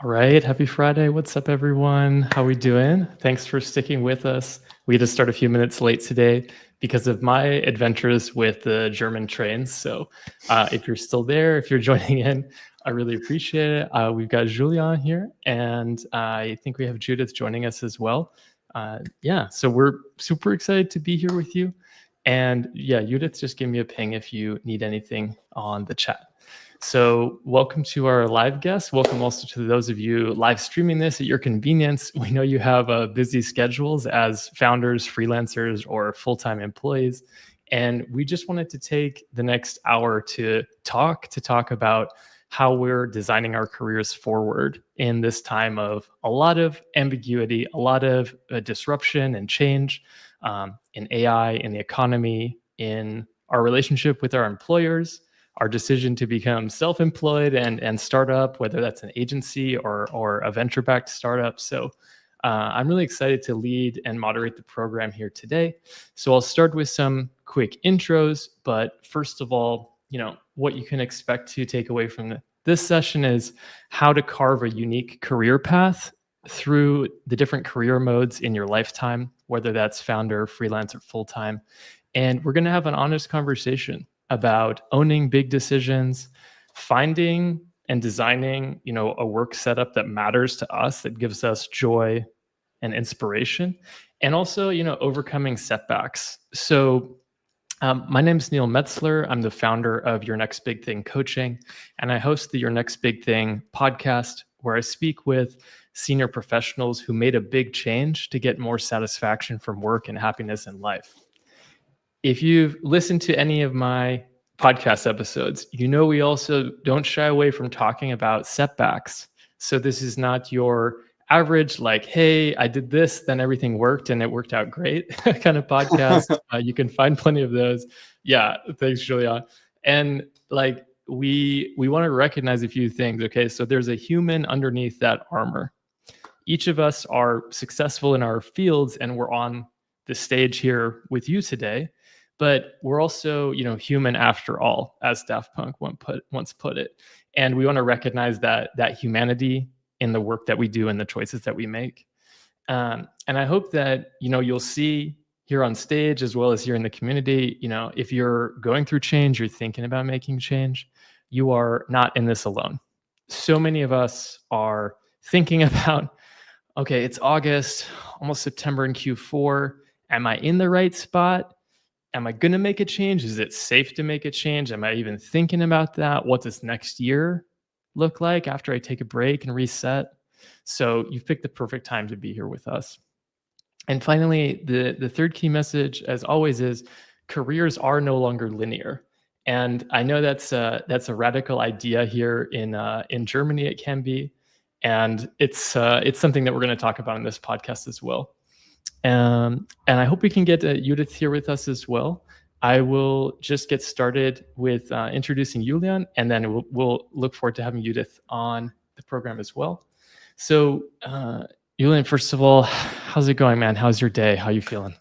All right, happy Friday. What's up, everyone? How we doing? Thanks for sticking with us. We had to start a few minutes late today because of my adventures with the German trains. So if you're still there, if you're joining in, I really appreciate it. We've got Julian here, and I think we have Judith joining us as well. Yeah, so we're super excited to be here with you. And yeah, Judith, just give me a ping if you need anything on the chat. So, welcome to our live guests. Welcome also to those of you live streaming this at your convenience. We know you have busy schedules as founders, freelancers, or full-time employees. And we just wanted to take the next hour to talk about how we're designing our careers forward in this time of a lot of ambiguity, a lot of disruption and change in AI, in the economy, in our relationship with our employers, our decision to become self-employed and start up, whether that's an agency or a venture-backed startup. So I'm really excited to lead and moderate the program here today. So I'll start with some quick intros, but first of all, what you can expect to take away from this session is how to carve a unique career path through the different career modes in your lifetime, whether that's founder, freelance, or full-time. And we're going to have an honest conversation about owning big decisions, finding and designing, a work setup that matters to us, that gives us joy and inspiration, and also, overcoming setbacks. So my name is Neil Metzler. I'm the founder of Your Next Big Thing Coaching, and I host the Your Next Big Thing podcast, where I speak with senior professionals who made a big change to get more satisfaction from work and happiness in life. If you've listened to any of my podcast episodes, we also don't shy away from talking about setbacks. So this is not your average, like, hey, I did this, then everything worked and it worked out great kind of podcast. You can find plenty of those. Yeah, thanks, Julia. And like, we want to recognize a few things. Okay, so there's a human underneath that armor. Each of us are successful in our fields, and we're on the stage here with you today. But we're also, human after all, as Daft Punk once put it. And we want to recognize that humanity in the work that we do and the choices that we make. And I hope that, you'll see here on stage as well as here in the community, if you're going through change, you're thinking about making change, you are not in this alone. So many of us are thinking about, okay, it's August, almost September in Q4. Am I in the right spot? Am I going to make a change? Is it safe to make a change? Am I even thinking about that? What does next year look like after I take a break and reset? So you've picked the perfect time to be here with us. And finally, the third key message, as always, is careers are no longer linear. And I know that's a radical idea here in Germany. It can be, and it's something that we're going to talk about in this podcast as well. And I hope we can get Judith here with us as well. I will just get started with introducing Julian, and then we'll look forward to having Judith on the program as well. So, Julian, first of all, how's it going, man? How's your day? How are you feeling?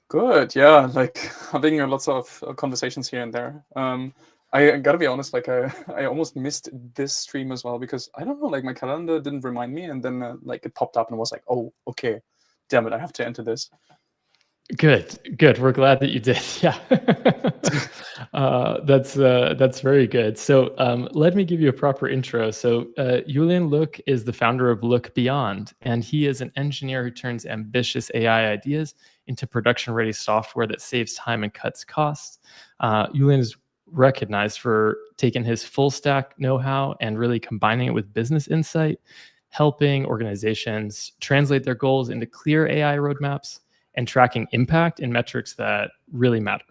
Good, yeah. Like having lots of conversations here and there. I gotta be honest, like I almost missed this stream as well because I don't know, like my calendar didn't remind me, and then like it popped up and was like, oh, okay, damn it, I have to enter this. Good. We're glad that you did. Yeah, that's very good. So let me give you a proper intro. So Julian Look is the founder of Look Beyond, and he is an engineer who turns ambitious AI ideas into production-ready software that saves time and cuts costs. Julian is recognized for taking his full stack know-how and really combining it with business insight, helping organizations translate their goals into clear AI roadmaps and tracking impact and metrics that really matter.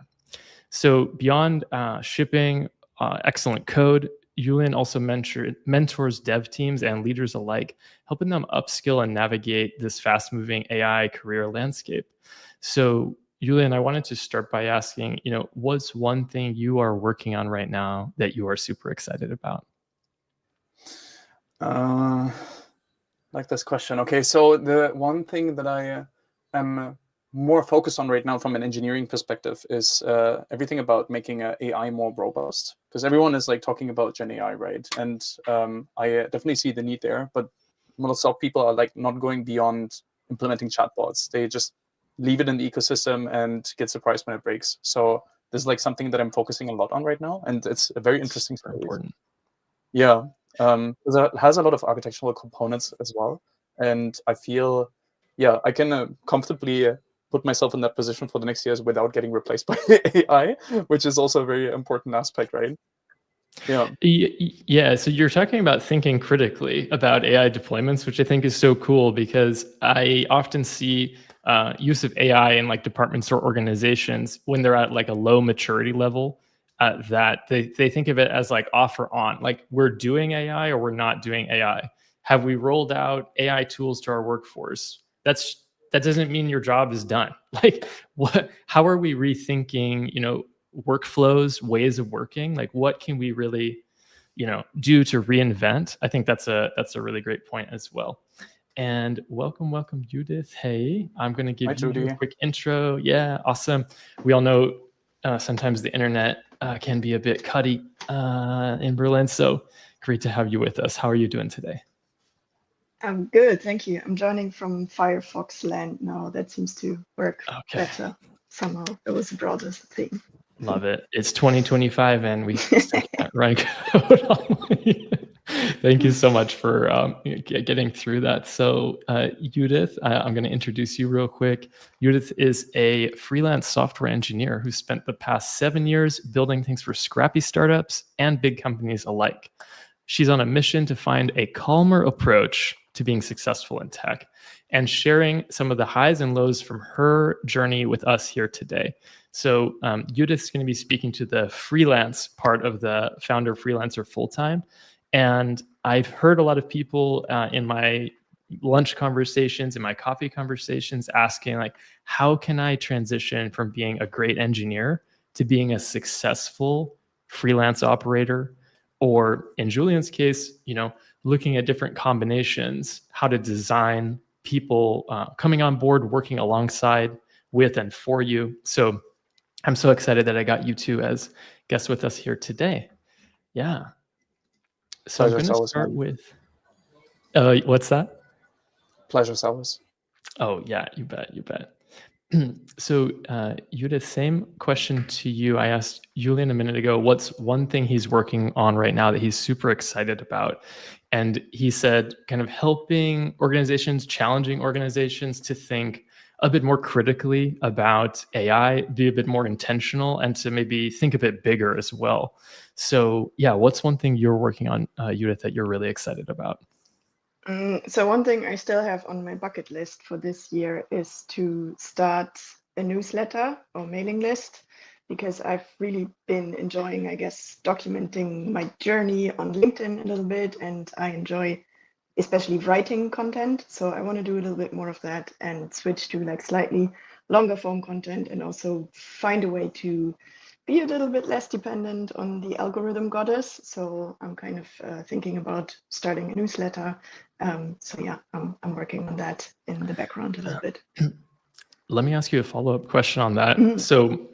So beyond shipping excellent code, Julian also mentors dev teams and leaders alike, helping them upskill and navigate this fast-moving AI career landscape. So Julian, I wanted to start by asking, what's one thing you are working on right now that you are super excited about? Like this question. Okay, so the one thing that I am more focused on right now from an engineering perspective is everything about making AI more robust, because everyone is like talking about Gen AI, right? And I definitely see the need there, but lots of people are like not going beyond implementing chatbots. They just leave it in the ecosystem and get surprised when it breaks. So this is like something that I'm focusing a lot on right now, and it's a very interesting Super space. important. Yeah, because it has a lot of architectural components as well, and I feel, yeah, I can comfortably put myself in that position for the next years without getting replaced by AI, which is also a very important aspect, right? Yeah, Yeah, so you're talking about thinking critically about AI deployments, which I think is so cool because I often see use of AI in like departments or organizations when they're at like a low maturity level, that they think of it as like off or on, like we're doing AI or we're not doing AI. Have we rolled out AI tools to our workforce? That doesn't mean your job is done. Like what? How are we rethinking? Workflows, ways of working, like what can we really do to reinvent? I think that's a really great point as well. And welcome Judith. Hey, I'm going to hi give you a Judy. quick intro. Yeah, awesome. We all know sometimes the internet can be a bit cutty in Berlin, so great to have you with us. How are you doing today? I'm good, thank you. I'm joining from Firefox land now. That seems to work Okay. better somehow. It was a browser thing. Love it. It's 2025 and we still can't write code online. Thank you so much for getting through that. So, Judith, I'm going to introduce you real quick. Judith is a freelance software engineer who spent the past 7 years building things for scrappy startups and big companies alike. She's on a mission to find a calmer approach to being successful in tech and sharing some of the highs and lows from her journey with us here today. So Judith's going to be speaking to the freelance part of the founder freelancer Fulltime. And I've heard a lot of people in my lunch conversations, in my coffee conversations, asking like, how can I transition from being a great engineer to being a successful freelance operator? Or in Julian's case, looking at different combinations, how to design people coming on board, working alongside with and for you. So I'm so excited that I got you two as guests with us here today. Yeah. So I'm Pleasure, going to always, start man. with, what's that? Pleasure, always. Oh, yeah, you bet. So, Judith, same question to you. I asked Julian a minute ago, what's one thing he's working on right now that he's super excited about? And he said, kind of helping organizations, challenging organizations to think a bit more critically about AI, be a bit more intentional, and to maybe think a bit bigger as well. So, yeah, what's one thing you're working on, Judith, that you're really excited about? So one thing I still have on my bucket list for this year is to start a newsletter or mailing list, because I've really been enjoying, I guess, documenting my journey on LinkedIn a little bit, and I enjoy especially writing content. So I want to do a little bit more of that and switch to like slightly longer form content, and also find a way to be a little bit less dependent on the algorithm goddess. So I'm kind of thinking about starting a newsletter. So yeah, I'm working on that in the background a little bit. Let me ask you a follow-up question on that. So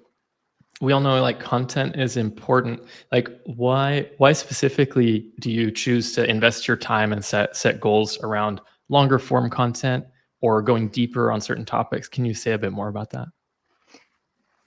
we all know like content is important. Like why specifically do you choose to invest your time and set goals around longer form content or going deeper on certain topics? Can you say a bit more about that?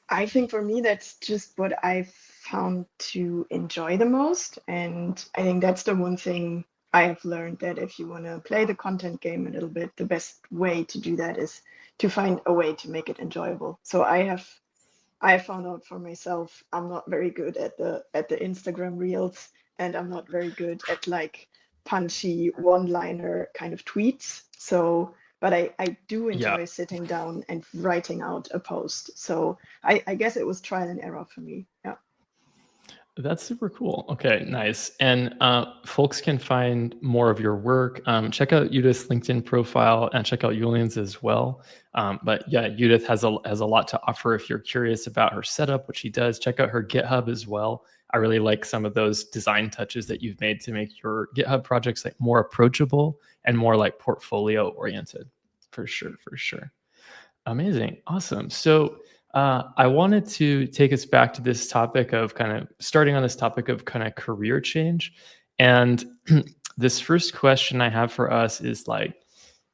I think for me, that's just what I've found to enjoy the most. And I think that's the one thing I have learned, that if you want to play the content game a little bit, the best way to do that is to find a way to make it enjoyable. So I found out for myself, I'm not very good at the Instagram reels, and I'm not very good at like punchy one-liner kind of tweets. So, but I do Yeah. enjoy sitting down and writing out a post. So I guess it was trial and error for me. Yeah. That's super cool. Okay, nice. And folks can find more of your work. Check out Judith's LinkedIn profile and check out Julian's as well. But yeah, Judith has a lot to offer if you're curious about her setup, what she does. Check out her GitHub as well. I really like some of those design touches that you've made to make your GitHub projects like more approachable and more like portfolio oriented. For sure. Amazing. Awesome. So I wanted to take us back to this topic of kind of starting on this topic of kind of career change. And this first question I have for us is like,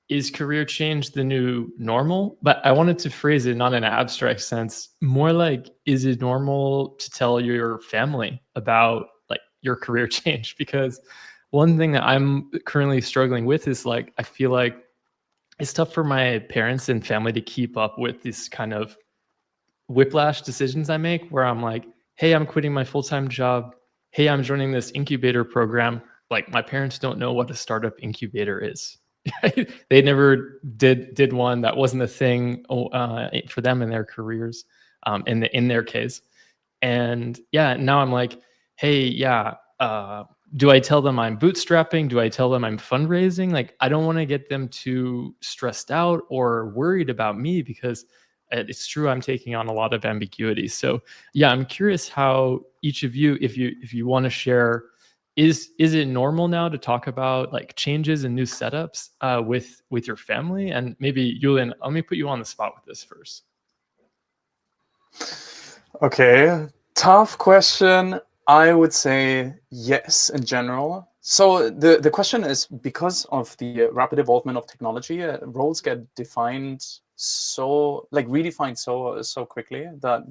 is career change the new normal? But I wanted to phrase it not in an abstract sense, more like, is it normal to tell your family about like your career change? Because one thing that I'm currently struggling with is like, I feel like it's tough for my parents and family to keep up with this kind of whiplash decisions I make where I'm like, hey, I'm quitting my full-time job. Hey, I'm joining this incubator program. Like my parents don't know what a startup incubator is. They never did one. That wasn't a thing for them in their careers, in their case. And yeah, now I'm like, hey, yeah, do I tell them I'm bootstrapping? Do I tell them I'm fundraising? Like, I don't want to get them too stressed out or worried about me because it's true I'm taking on a lot of ambiguity. So yeah, I'm curious how each of you, if you want to share, is it normal now to talk about like changes and new setups with your family? And maybe Julian, let me put you on the spot with this first. Okay, tough question. I would say yes in general. So the question is, because of the rapid evolvement of technology, roles get defined redefined so quickly that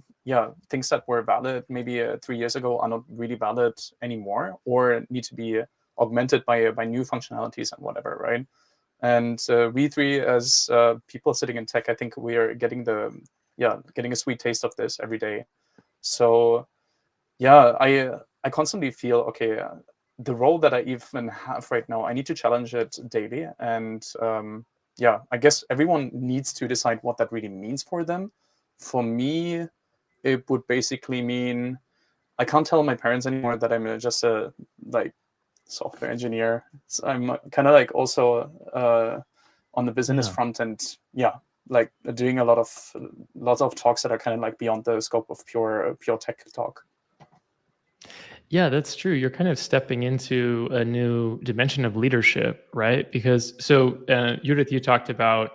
things that were valid maybe 3 years ago are not really valid anymore, or need to be augmented by new functionalities and whatever, right? And we three, as people sitting in tech, I think we are getting getting a sweet taste of this every day. So yeah, I constantly feel, okay, the role that I even have right now, I need to challenge it daily. And I guess everyone needs to decide what that really means for them. For me, it would basically mean I can't tell my parents anymore that I'm just a software engineer. So I'm kind of like also on the business front, and like doing lots of talks that are kind of like beyond the scope of pure tech talk. Yeah, that's true. You're kind of stepping into a new dimension of leadership, right? Because Judith, you talked about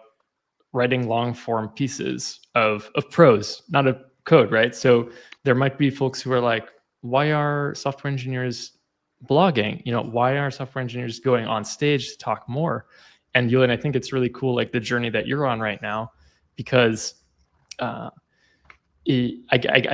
writing long form pieces of prose, not of code, right? So there might be folks who are like, why are software engineers blogging? Why are software engineers going on stage to talk more? And Julian, I think it's really cool, like the journey that you're on right now, because I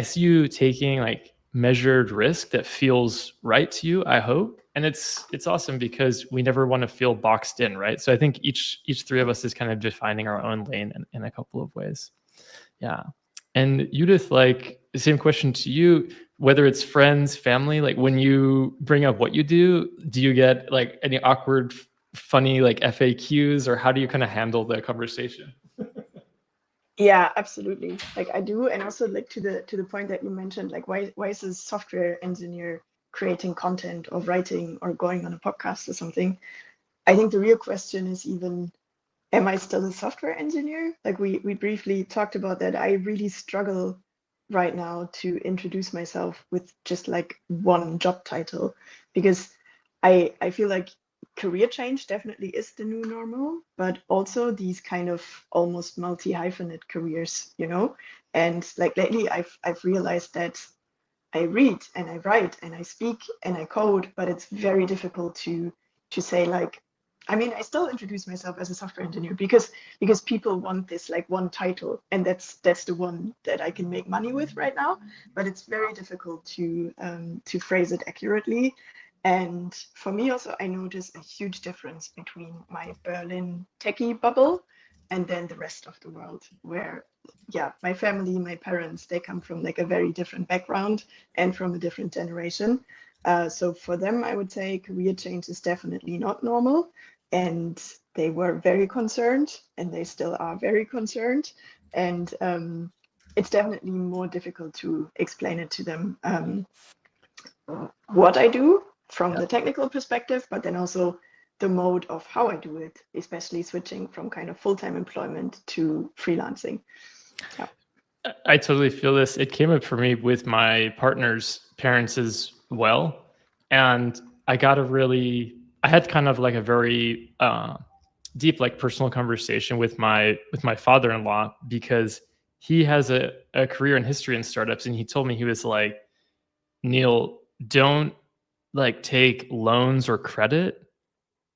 see you taking like measured risk that feels right to you, I hope. And it's awesome because we never want to feel boxed in, right? So I think each three of us is kind of defining our own lane in a couple of ways. Yeah. And Judith, like the same question to you, whether it's friends, family, like when you bring up what you do you get like any awkward, funny like FAQs, or how do you kind of handle the conversation? Yeah, absolutely. Like I do, and also like to the point that you mentioned, like why is a software engineer creating content or writing or going on a podcast or something? I think the real question is even, am I still a software engineer? Like we briefly talked about that. I really struggle right now to introduce myself with just like one job title, because I feel like career change definitely is the new normal, but also these kind of almost multi-hyphenate careers, And like lately I've realized that I read and I write and I speak and I code, but it's very difficult to say like, I mean, I still introduce myself as a software engineer because people want this like one title, and that's the one that I can make money with right now. But it's very difficult to phrase it accurately. And for me also, I notice a huge difference between my Berlin techie bubble and then the rest of the world, where my family, my parents, they come from like a very different background and from a different generation. So for them, I would say career change is definitely not normal. And they were very concerned, and they still are very concerned. And it's definitely more difficult to explain it to them what I do from the technical perspective, but then also the mode of how I do it, especially switching from kind of full-time employment to freelancing. Yeah. I totally feel this. It came up for me with my partner's parents as well. And I had kind of like a very deep like personal conversation with my father-in-law, because he has a career in history and startups, and he told me, he was like, Neil, don't like take loans or credit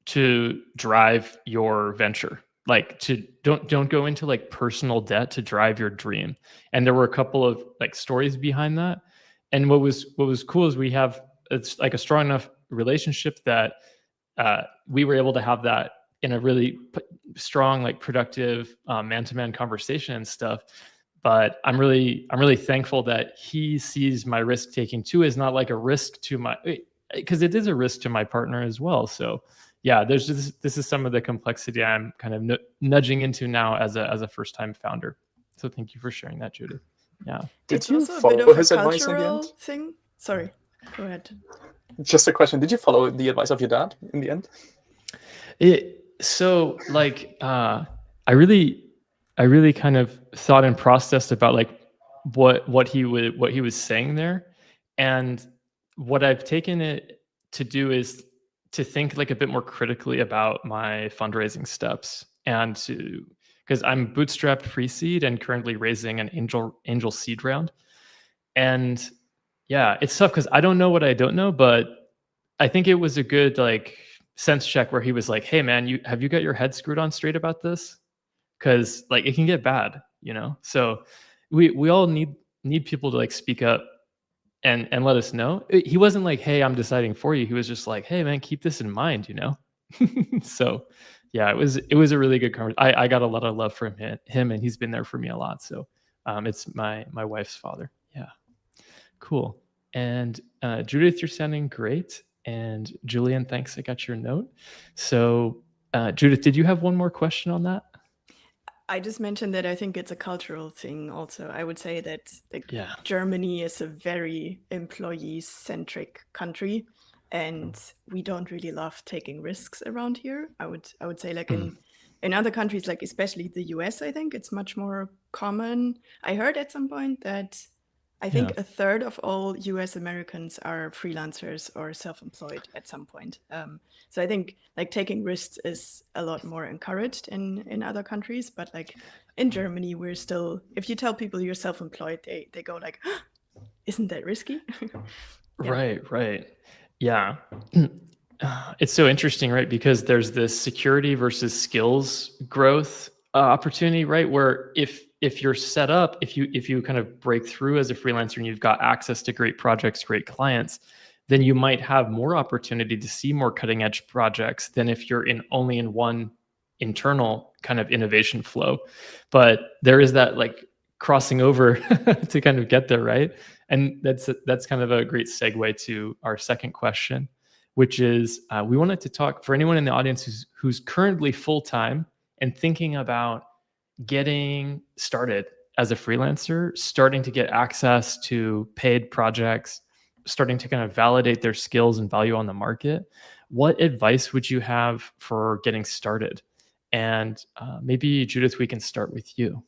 to drive your venture. Like, to don't go into like personal debt to drive your dream. And there were a couple of like stories behind that. And what was cool is it's like a strong enough relationship that we were able to have that in a really strong, like productive man-to-man conversation and stuff. But I'm really thankful that he sees my risk taking too as not like a risk to my, because it is a risk to my partner as well. So yeah, this is some of the complexity I'm kind of nudging into now as a first time founder. So thank you for sharing that, Judith. Yeah. Did you also a bit follow of a his advice in the cultural end? thing. Sorry, go ahead. Just a question. Did you follow the advice of your dad in the end? So like I really kind of thought and processed about like what he was saying there. And what I've taken it to do is to think like a bit more critically about my fundraising steps, and because I'm bootstrapped pre-seed and currently raising an angel seed round. And yeah, it's tough because I don't know what I don't know, but I think it was a good like sense check where he was like, "Hey man, have you got your head screwed on straight about this? Because like it can get bad, you know." So we all need people to like speak up and let us know. He wasn't like, "Hey, I'm deciding for you." He was just like, "Hey man, keep this in mind," you know. So yeah, it was a really good conversation. I got a lot of love from him, and he's been there for me a lot. So it's my wife's father. Yeah, cool. And Judith, you're sounding great. And Julian, thanks. I got your note. So Judith, did you have one more question on that? I just mentioned that I think it's a cultural thing also. I would say that like, Yeah. Germany is a very employee-centric country, and we don't really love taking risks around here. I would say like in other countries, like especially the US, I think it's much more common. I heard at some point that I think Yeah. a third of all US Americans are freelancers or self-employed at some point. So I think like taking risks is a lot more encouraged in other countries, but like in Germany, we're still, if you tell people you're self-employed, they go like, isn't that risky? Yeah. Right. Yeah. It's so interesting, right? Because there's this security versus skills growth opportunity, right? Where if you're set up, if you kind of break through as a freelancer and you've got access to great projects, great clients, then you might have more opportunity to see more cutting edge projects than if you're only in one internal kind of innovation flow. But there is that like crossing over to kind of get there, right? And that's kind of a great segue to our second question, which is we wanted to talk for anyone in the audience who's currently full-time and thinking about getting started as a freelancer, starting to get access to paid projects, starting to kind of validate their skills and value on the market. What advice would you have for getting started? And maybe Judith, we can start with you.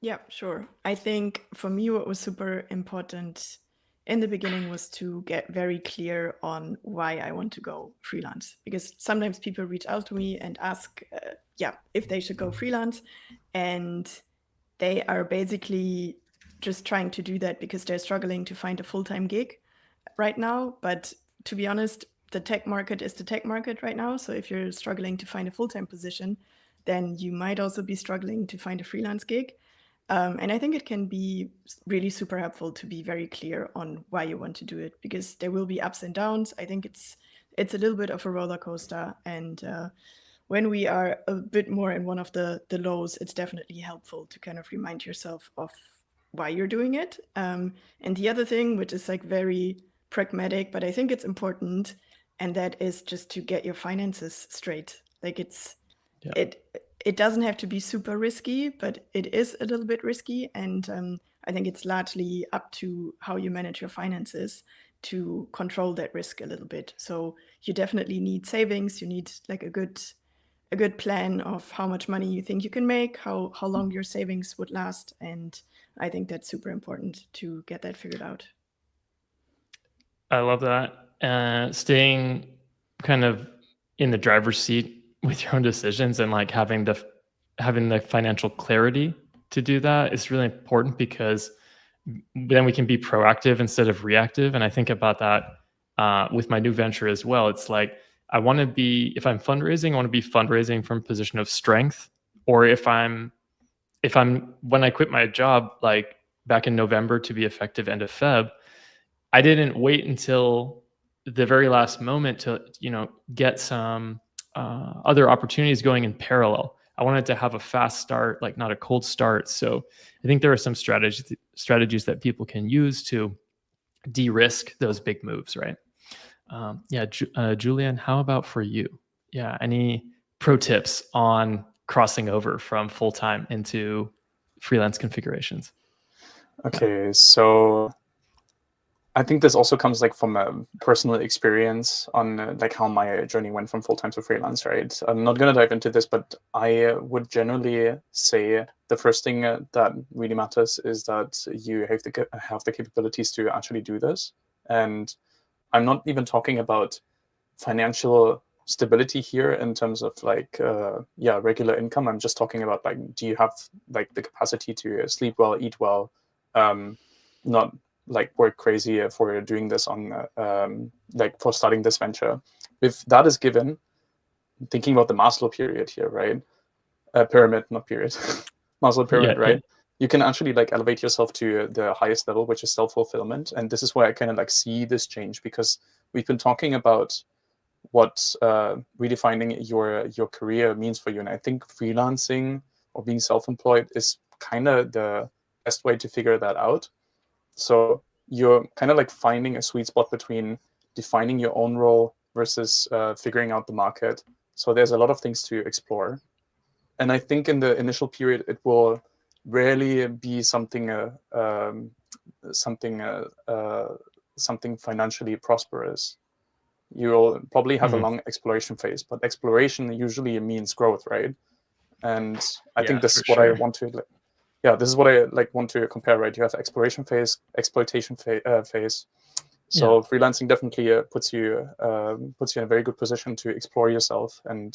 Yeah, sure. I think for me, what was super important in the beginning was to get very clear on why I want to go freelance. Because sometimes people reach out to me and ask, if they should go freelance. And they are basically just trying to do that because they're struggling to find a full-time gig right now. But to be honest, the tech market is the tech market right now. So if you're struggling to find a full-time position, then you might also be struggling to find a freelance gig. And I think it can be really super helpful to be very clear on why you want to do it, because there will be ups and downs. I think it's a little bit of a roller coaster. And when we are a bit more in one of the lows, it's definitely helpful to kind of remind yourself of why you're doing it. And the other thing, which is like very pragmatic, but I think it's important, and that is just to get your finances straight. Like it doesn't have to be super risky, but it is a little bit risky. And I think it's largely up to how you manage your finances to control that risk a little bit. So you definitely need savings. You need like a good plan of how much money you think you can make, how long your savings would last. And I think that's super important to get that figured out. I love that. Staying kind of in the driver's seat with your own decisions, and like having the financial clarity to do that is really important, because then we can be proactive instead of reactive. And I think about that with my new venture as well. It's like, I want to be, if I'm fundraising, I want to be fundraising from a position of strength. Or if I'm when I quit my job, like back in November to be effective end of Feb, I didn't wait until the very last moment to, get some other opportunities going in parallel. I wanted to have a fast start, like not a cold start. So I think there are some strategies that people can use to de-risk those big moves, right? Julian, how about for you? Yeah, any pro tips on crossing over from full-time into freelance configurations? Okay, so I think this also comes like from a personal experience on like how my journey went from full-time to freelance, right? I'm not going to dive into this, but I would generally say the first thing that really matters is that you have the capabilities to actually do this. And I'm not even talking about financial stability here in terms of like, regular income. I'm just talking about like, do you have like the capacity to sleep well, eat well, not like work crazy for doing this on like for starting this venture. If that is given, thinking about the Maslow period here, right? Pyramid, not period. Maslow pyramid, right? You can actually like elevate yourself to the highest level, which is self-fulfillment. And this is where I kind of like see this change, because we've been talking about what redefining your career means for you. And I think freelancing or being self-employed is kind of the best way to figure that out. So you're kind of like finding a sweet spot between defining your own role versus figuring out the market. So there's a lot of things to explore. And I think in the initial period, it will rarely be something financially prosperous. You'll probably have a long exploration phase, but exploration usually means growth, right? And I think this is what I want to this is what I like want to compare, right? You have exploration phase, exploitation phase. So freelancing definitely puts you in a very good position to explore yourself, and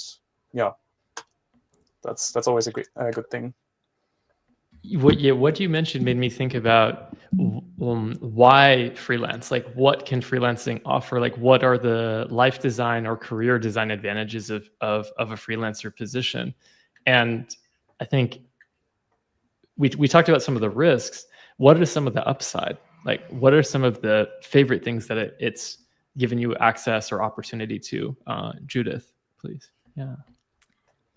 that's always a good thing. What you mentioned made me think about why freelance. Like, what can freelancing offer? Like, what are the life design or career design advantages of a freelancer position? And I think we talked about some of the risks. What are some of the upside? Like, what are some of the favorite things that it's given you access or opportunity to? Judith, please. Yeah.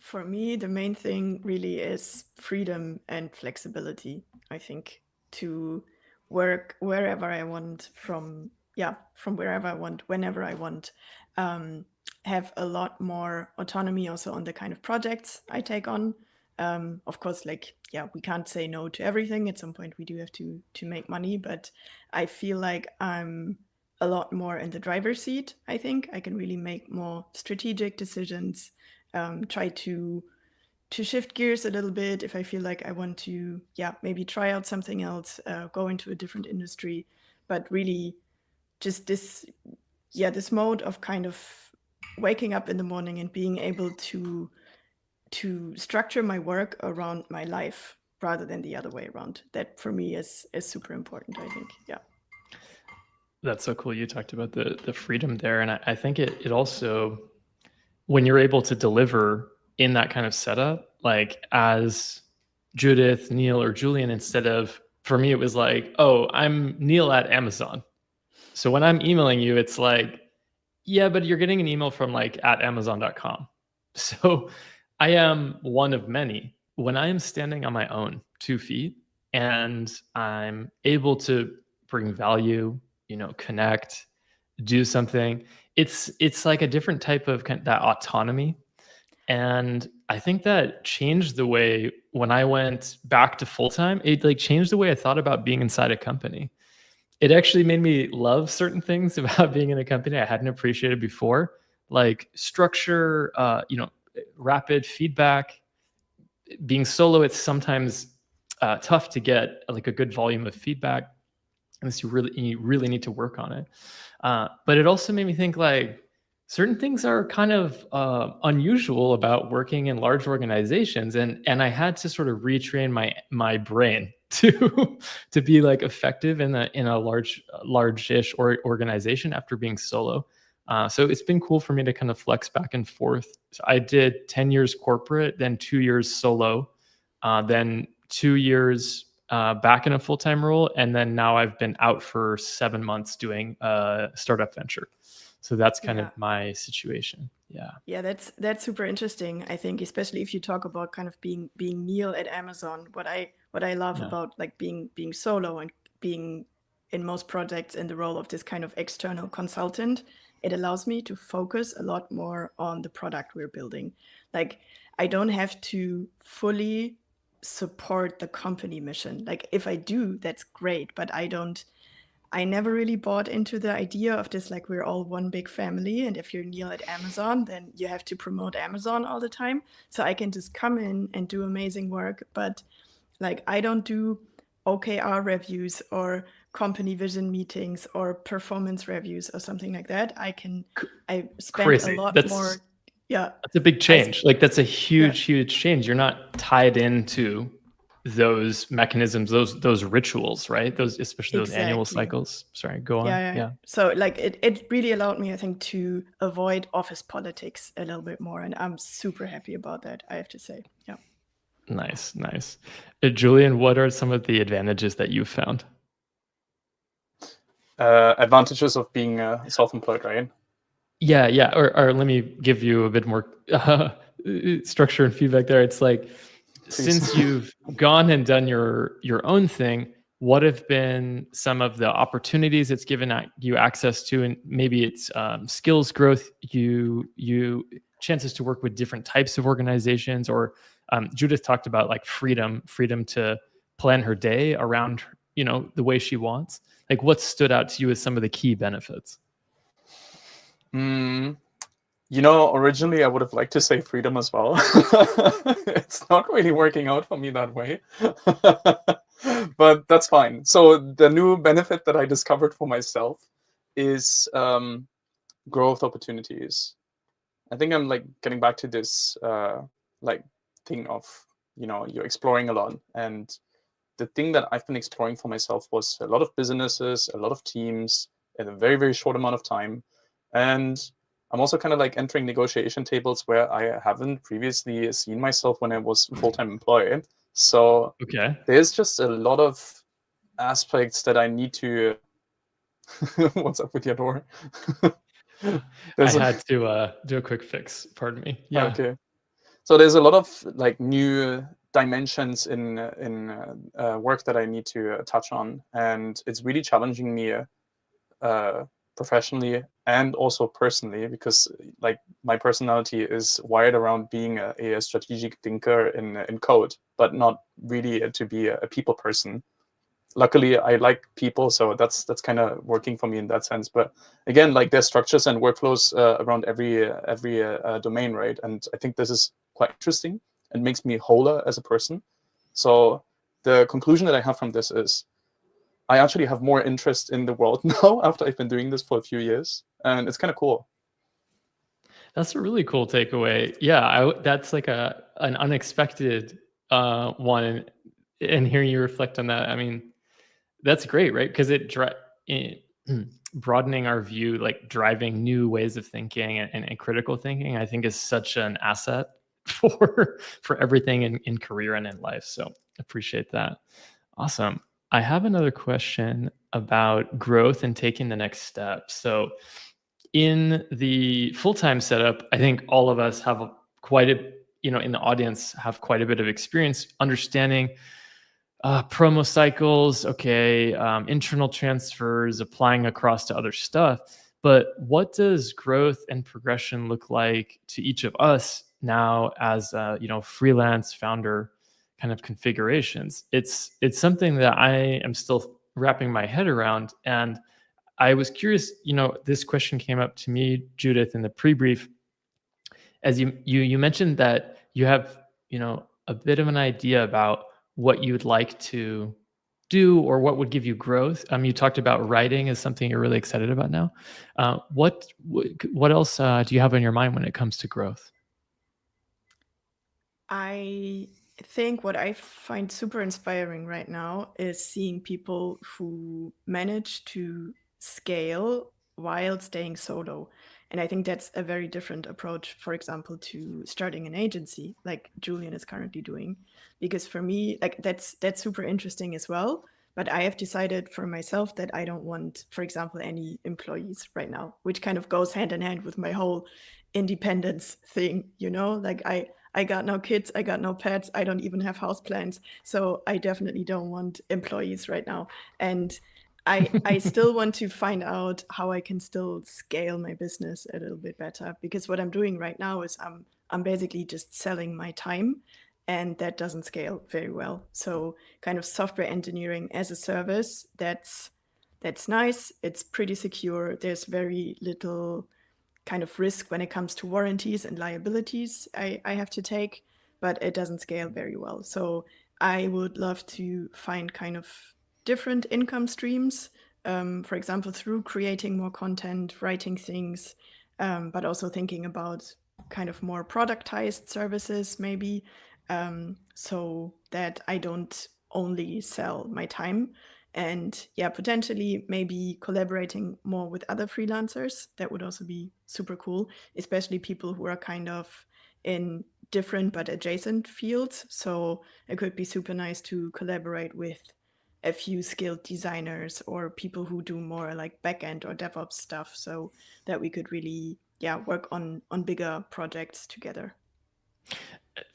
For me, the main thing really is freedom and flexibility. I think to work wherever I want, from wherever I want, whenever I want, have a lot more autonomy also on the kind of projects I take on. Of course, we can't say no to everything. At some point we do have to make money, but I feel like I'm a lot more in the driver's seat. I think I can really make more strategic decisions, try to shift gears a little bit if I feel like I want to, maybe try out something else, go into a different industry, but really just this mode of kind of waking up in the morning and being able to structure my work around my life rather than the other way around. That for me is super important, I think. Yeah. That's so cool. You talked about the freedom there. And I think it also, when you're able to deliver in that kind of setup, like as Judith, Neil, or Julian, instead of, for me, it was like, oh, I'm Neil at Amazon. So when I'm emailing you, it's like, yeah, but you're getting an email from like at Amazon.com. So I am one of many. When I am standing on my own 2 feet and I'm able to bring value, connect, do something, it's like a different type of that autonomy. And I think that changed the way, when I went back to full-time, it like changed the way I thought about being inside a company. It actually made me love certain things about being in a company I hadn't appreciated before, like structure, rapid feedback. Being solo, it's sometimes tough to get like a good volume of feedback, unless you really need to work on it. But it also made me think, like, certain things are kind of unusual about working in large organizations, and I had to sort of retrain my brain to to be like effective in a large-ish organization after being solo. So it's been cool for me to kind of flex back and forth. So I did 10 years corporate, then 2 years solo, then 2 years back in a full-time role, and then now I've been out for 7 months doing a startup venture. So that's kind Yeah. of my situation. Yeah. Yeah, that's super interesting. I think, especially if you talk about kind of being Neil at Amazon. What I love Yeah. about like being solo and being in most projects in the role of this kind of external consultant, it allows me to focus a lot more on the product we're building. Like I don't have to fully support the company mission. Like if I do, that's great, but I never really bought into the idea of this, like we're all one big family. And if you're Neil at Amazon, then you have to promote Amazon all the time. So I can just come in and do amazing work. But like I don't do OKR reviews or company vision meetings or performance reviews or something like that. I spend Crazy. a lot That's more. Yeah. a big change. Like that's a Yeah. huge change. You're not tied into those mechanisms, those rituals, right? Those, especially those annual Exactly. cycles. Sorry, go on. Yeah. Yeah. So like it really allowed me, I think, to avoid office politics a little bit more. And I'm super happy about that, I have to say. Yeah. Nice. Julian, what are some of the advantages that you've found? Advantages of being self-employed, right? Yeah. Or let me give you a bit more structure and feedback there. It's like, since you've gone and done your own thing, what have been some of the opportunities it's given you access to, and maybe it's skills growth, you chances to work with different types of organizations, or Judith talked about like freedom to plan her day around the way she wants. Like, what stood out to you as some of the key benefits? Originally I would have liked to say freedom as well. It's not really working out for me that way. But that's fine. So the new benefit that I discovered for myself is growth opportunities. I think I'm like getting back to this like thing of, you're exploring a lot. And the thing that I've been exploring for myself was a lot of businesses, a lot of teams in a very, very short amount of time. And I'm also kind of like entering negotiation tables where I haven't previously seen myself when I was full-time employed. So Okay. there's just a lot of aspects that I need to. What's up with your door? I had to do a quick fix. Pardon me. Yeah. Okay. So there's a lot of like new dimensions in work that I need to touch on, and it's really challenging me professionally and also personally, because like my personality is wired around being a strategic thinker in code, but not really to be a people person. Luckily, I like people, so that's kind of working for me in that sense. But again, like there's structures and workflows around every domain, right? And I think this is quite interesting and makes me wholer as a person. So the conclusion that I have from this is I actually have more interest in the world now after I've been doing this for a few years, and it's kind of cool. That's a really cool takeaway. Yeah, that's like an unexpected one, and hearing you reflect on that, I mean, that's great, right? Because broadening our view, like driving new ways of thinking and critical thinking, I think is such an asset for everything in career and in life. So appreciate that. Awesome. I have another question about growth and taking the next step. So in the full-time setup, I think all of us have quite a, in the audience, have quite a bit of experience understanding promo cycles, okay, internal transfers, applying across to other stuff. But what does growth and progression look like to each of us now as freelance founder kind of configurations? It's something that I am still wrapping my head around, and I was curious. This question came up to me, Judith, in the pre-brief, as you mentioned that you have a bit of an idea about what you'd like to do, or what would give you growth? You talked about writing as something you're really excited about now. What else do you have on your mind when it comes to growth? I think what I find super inspiring right now is seeing people who manage to scale while staying solo. And I think that's a very different approach, for example, to starting an agency like Julian is currently doing. Because for me, like that's super interesting as well. But I have decided for myself that I don't want, for example, any employees right now, which kind of goes hand in hand with my whole independence thing, like I got no kids, I got no pets, I don't even have house plans. So I definitely don't want employees right now. And I still want to find out how I can still scale my business a little bit better, because what I'm doing right now is I'm basically just selling my time, and that doesn't scale very well. So kind of software engineering as a service, that's nice. It's pretty secure. There's very little kind of risk when it comes to warranties and liabilities I have to take, but it doesn't scale very well. So I would love to find kind of different income streams, for example, through creating more content, writing things, but also thinking about kind of more productized services, maybe, so that I don't only sell my time. And yeah, potentially maybe collaborating more with other freelancers. That would also be super cool, especially people who are kind of in different but adjacent fields. So it could be super nice to collaborate with a few skilled designers or people who do more like backend or DevOps stuff, so that we could really, work on bigger projects together.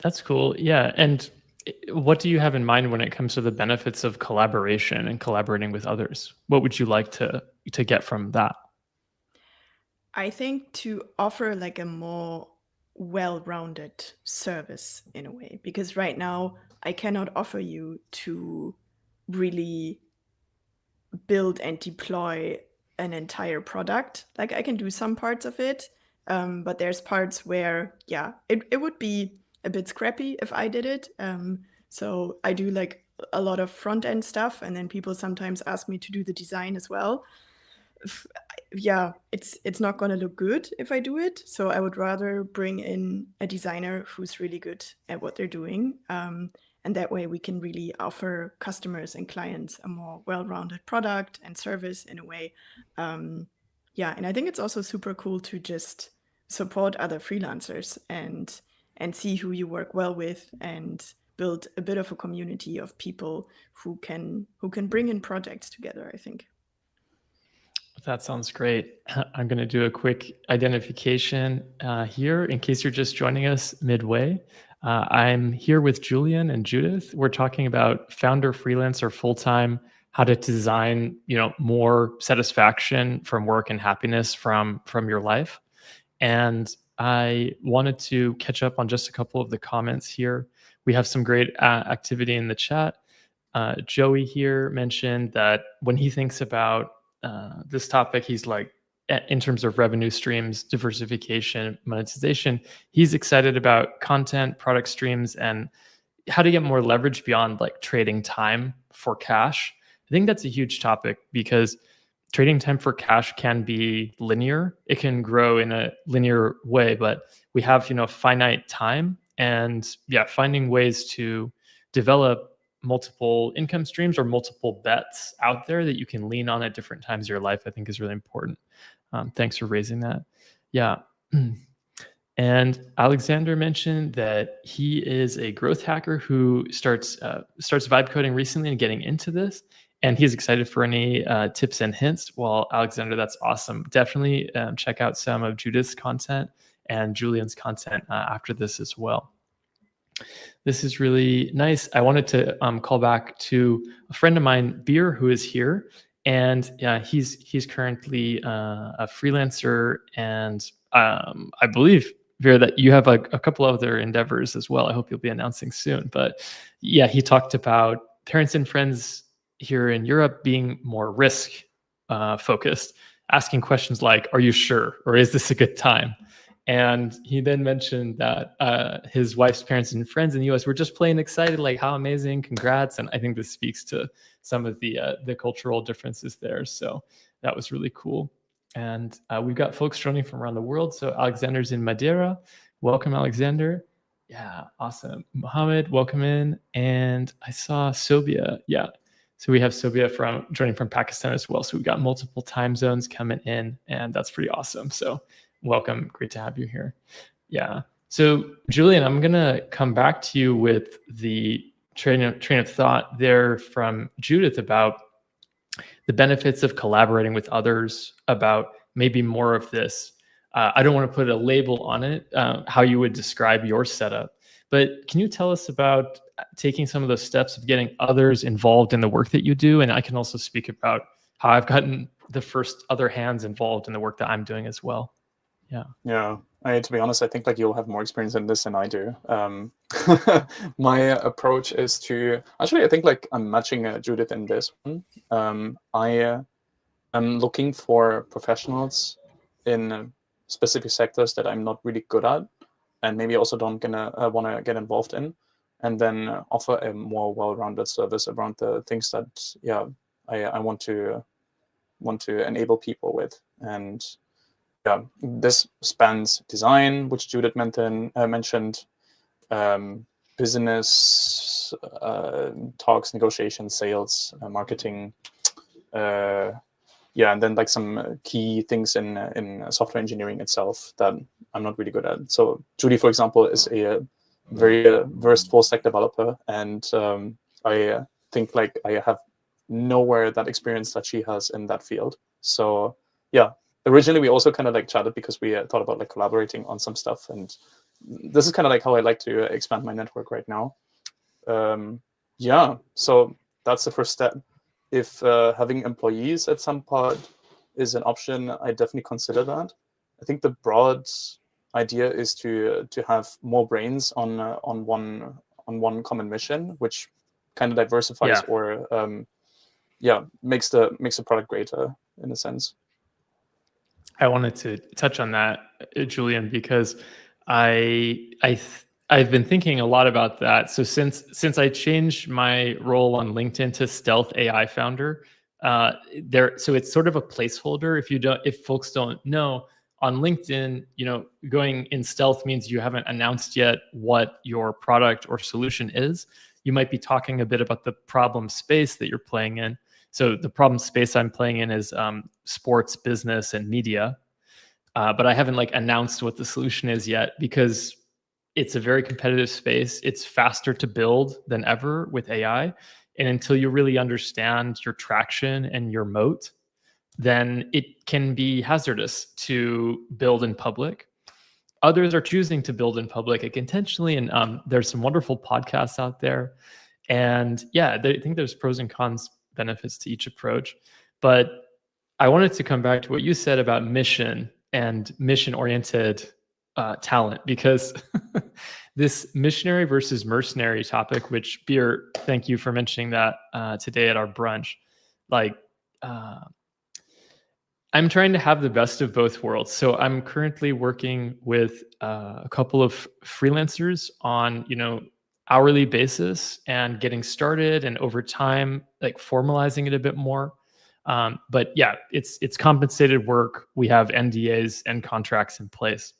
That's cool. Yeah. And what do you have in mind when it comes to the benefits of collaboration and collaborating with others? What would you like to get from that? I think to offer like a more well-rounded service in a way, because right now I cannot offer you to really build and deploy an entire product. Like I can do some parts of it, but there's parts where, it would be a bit scrappy if I did it. So I do like a lot of front end stuff, and then people sometimes ask me to do the design as well. Yeah, it's not going to look good if I do it. So I would rather bring in a designer who's really good at what they're doing. And that way we can really offer customers and clients a more well-rounded product and service in a way. Yeah, and I think it's also super cool to just support other freelancers and see who you work well with, and build a bit of a community of people who can bring in projects together, I think. That sounds great. I'm going to do a quick identification here in case you're just joining us midway. I'm here with Julian and Judith. We're talking about founder, freelancer, full-time, how to design, more satisfaction from work and happiness from your life. And I wanted to catch up on just a couple of the comments here. We have some great activity in the chat. Joey here mentioned that when he thinks about this topic, he's like, in terms of revenue streams, diversification, monetization, he's excited about content, product streams, and how to get more leverage beyond like trading time for cash. I think that's a huge topic because trading time for cash can be linear. It can grow in a linear way, but we have, finite time, and finding ways to develop multiple income streams or multiple bets out there that you can lean on at different times of your life, I think is really important. Thanks for raising that. Yeah. And Alexander mentioned that he is a growth hacker who starts vibe coding recently and getting into this. And he's excited for any tips and hints. Well, Alexander, that's awesome. Definitely check out some of Judith's content and Julian's content after this as well. This is really nice. I wanted to call back to a friend of mine, Beer, who is here. And he's currently a freelancer. And I believe, Beer, that you have a couple other endeavors as well. I hope you'll be announcing soon. But yeah, he talked about parents and friends here in Europe being more risk focused, asking questions like, are you sure? Or is this a good time? And he then mentioned that his wife's parents and friends in the US were just plain excited, like, how amazing, congrats. And I think this speaks to some of the cultural differences there. So that was really cool. And we've got folks joining from around the world. So Alexander's in Madeira. Welcome, Alexander. Yeah, awesome. Mohammed, welcome in. And I saw Sobia. Yeah. So we have Sobia joining from Pakistan as well. So we've got multiple time zones coming in, and that's pretty awesome. So welcome. Great to have you here. Yeah. So Julian, I'm going to come back to you with the train of thought there from Judith about the benefits of collaborating with others, about maybe more of this. I don't want to put a label on it, how you would describe your setup, but can you tell us about taking some of those steps of getting others involved in the work that you do? And I can also speak about how I've gotten the first other hands involved in the work that I'm doing as well. Yeah. Yeah. To be honest, I think like you'll have more experience in this than I do. My approach is to actually, I think like I'm matching Judith in this one. I am looking for professionals in specific sectors that I'm not really good at, and maybe also don't want to get involved in, and then offer a more well-rounded service around the things that I want to enable people with. And yeah, this spans design, which Judith mentioned, business talks, negotiations, sales, marketing, and then like some key things in software engineering itself that I'm not really good at. So Judy, for example, is a very versed full stack developer, and I think like I have nowhere that experience that she has in that field. So yeah. Originally, we also kind of like chatted because we thought about like collaborating on some stuff, and this is kind of like how I like to expand my network right now. So that's the first step. If having employees at some part is an option, I definitely consider that. I think the broad idea is to have more brains on one common mission, which kind of diversifies or makes the product greater in a sense. I wanted to touch on that, Julian, because I've been thinking a lot about that. So since I changed my role on LinkedIn to Stealth AI Founder, so it's sort of a placeholder. If folks don't know, on LinkedIn, going in stealth means you haven't announced yet what your product or solution is. You might be talking a bit about the problem space that you're playing in. So the problem space I'm playing in is sports, business, and media. But I haven't like announced what the solution is yet because it's a very competitive space. It's faster to build than ever with AI. And until you really understand your traction and your moat, then it can be hazardous to build in public. Others are choosing to build in public intentionally. And there's some wonderful podcasts out there. And I think there's pros and cons benefits to each approach. But I wanted to come back to what you said about mission and mission-oriented talent, because this missionary versus mercenary topic, which Beer, thank you for mentioning that today at our brunch. I'm trying to have the best of both worlds. So I'm currently working with a couple of freelancers on, hourly basis and getting started, and over time, like formalizing it a bit more. But it's compensated work. We have NDAs and contracts in place.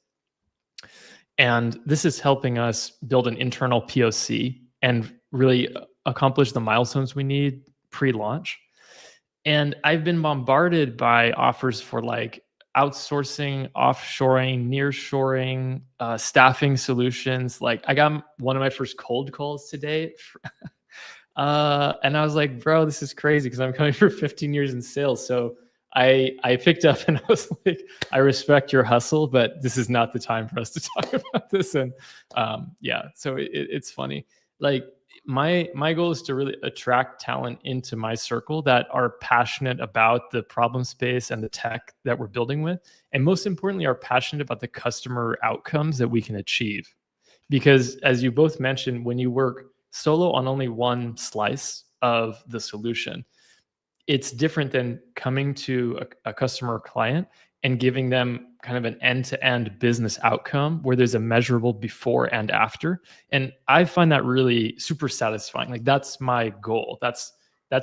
And this is helping us build an internal POC and really accomplish the milestones we need pre-launch. And I've been bombarded by offers for like outsourcing, offshoring, nearshoring, staffing solutions. Like I got one of my first cold calls today. And I was like, bro, this is crazy because I'm coming for 15 years in sales. So I picked up and I was like, I respect your hustle, but this is not the time for us to talk about this. And so it's funny. Like my goal is to really attract talent into my circle that are passionate about the problem space and the tech that we're building with. And most importantly, are passionate about the customer outcomes that we can achieve. Because as you both mentioned, when you work solo on only one slice of the solution, it's different than coming to a customer or client and giving them kind of an end-to-end business outcome where there's a measurable before and after. And I find that really super satisfying. Like that's my goal. That's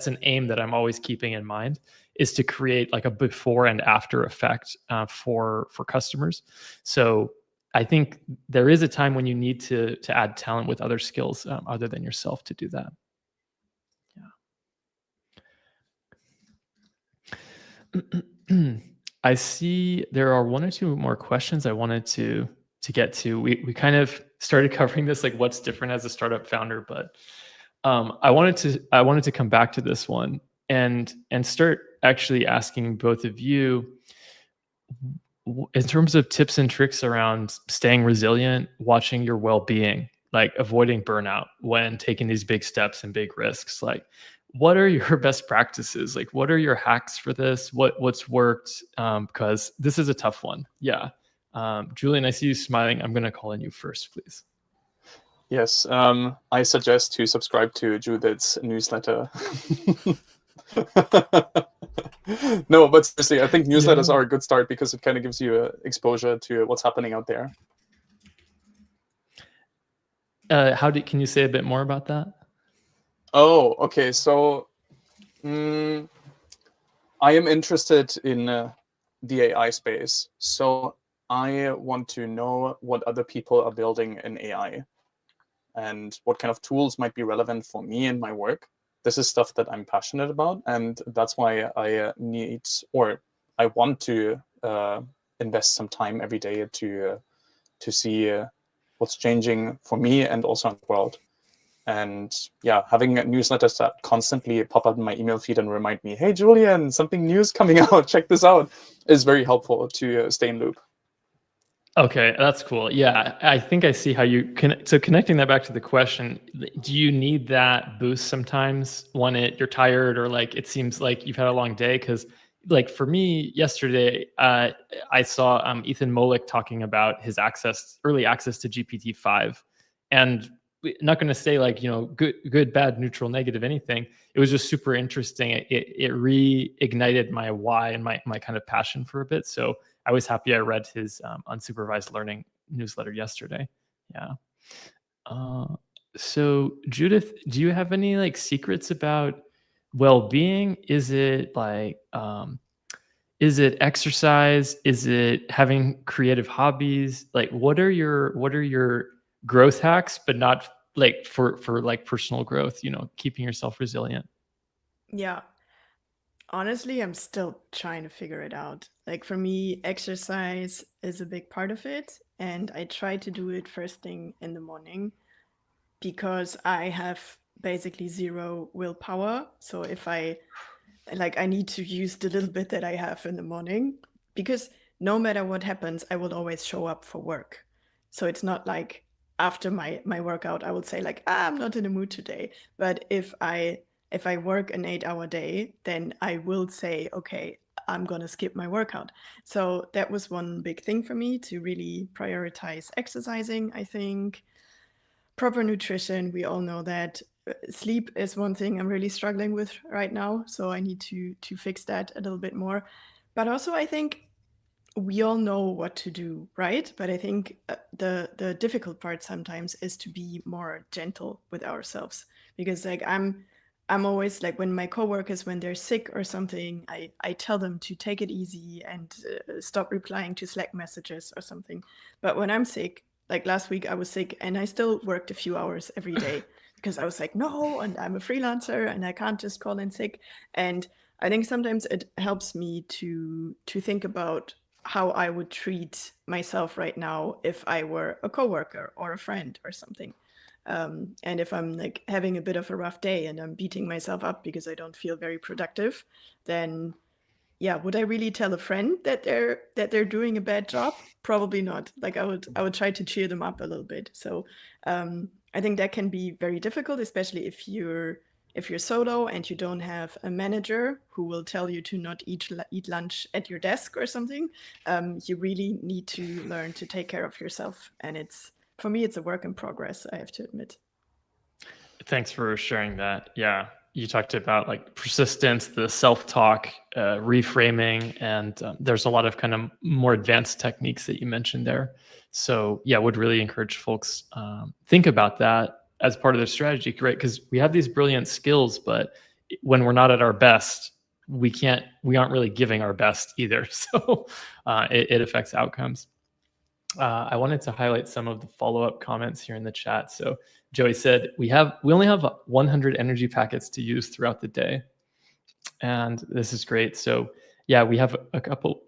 an aim that I'm always keeping in mind, is to create like a before and after effect for customers. So I think there is a time when you need to add talent with other skills other than yourself to do that. Yeah. I see there are one or two more questions I wanted to get to. We kind of started covering this, like what's different as a startup founder, but I wanted to come back to this one and start actually asking both of you, in terms of tips and tricks around staying resilient, watching your well-being, like avoiding burnout when taking these big steps and big risks. Like, what are your best practices? Like, what are your hacks for this? What's worked? Because this is a tough one. Yeah. Julian, I see you smiling. I'm going to call on you first, please. Yes, I suggest to subscribe to Judith's newsletter. No, but seriously, I think newsletters are a good start because it kind of gives you exposure to what's happening out there. Can you say a bit more about that? Oh, okay. So I am interested in the AI space. So I want to know what other people are building in AI and what kind of tools might be relevant for me in my work. This is stuff that I'm passionate about, and that's why I I want to invest some time every day to see what's changing for me and also in the world. And yeah, having newsletters that constantly pop up in my email feed and remind me, hey, Julian, something new's coming out, check this out, is very helpful to stay in loop. Okay, that's cool. Yeah, I think I see how you can. So connecting that back to the question, do you need that boost sometimes when you're tired or like it seems like you've had a long day? Because like for me yesterday, I saw Ethan Mollick talking about his early access to GPT-5, and not going to say like good, bad, neutral, negative, anything. It was just super interesting. It reignited my why and my kind of passion for a bit. So I was happy I read his unsupervised learning newsletter yesterday. Yeah. So Judith, do you have any like secrets about well-being? Is it like is it exercise? Is it having creative hobbies? Like what are your growth hacks, but not like for like personal growth, keeping yourself resilient? Yeah. Honestly, I'm still trying to figure it out. Like for me, exercise is a big part of it, and I try to do it first thing in the morning because I have basically zero willpower. So if I need to use the little bit that I have in the morning, because no matter what happens, I will always show up for work. So it's not like after my workout, I would say like, I'm not in the mood today. But if I work an 8-hour day, then I will say, okay, I'm gonna skip my workout. So that was one big thing for me, to really prioritize exercising, I think. Proper nutrition, we all know that. Sleep is one thing I'm really struggling with right now, so I need to fix that a little bit more. But also, I think we all know what to do, right? But I think the difficult part sometimes is to be more gentle with ourselves, because like I'm always like, when my coworkers, when they're sick or something, I tell them to take it easy and stop replying to Slack messages or something. But when I'm sick, like last week I was sick and I still worked a few hours every day because I was like, no, and I'm a freelancer and I can't just call in sick. And I think sometimes it helps me to think about how I would treat myself right now if I were a coworker or a friend or something. And if I'm like having a bit of a rough day and I'm beating myself up because I don't feel very productive, then yeah, would I really tell a friend that they're doing a bad job? Probably not. Like I would try to cheer them up a little bit. So I think that can be very difficult, especially if you're solo and you don't have a manager who will tell you to not eat lunch at your desk or something. You really need to learn to take care of yourself, and for me it's a work in progress, I have to admit. Thanks for sharing that. Yeah. you talked about like persistence, the self-talk, reframing, and there's a lot of kind of more advanced techniques that you mentioned there. So yeah, would really encourage folks think about that as part of their strategy, right? Because we have these brilliant skills, but when we're not at our best, we aren't really giving our best either. So it affects outcomes. I wanted to highlight some of the follow-up comments here in the chat. So Joey said, we only have 100 energy packets to use throughout the day. And this is great. So yeah, we have a couple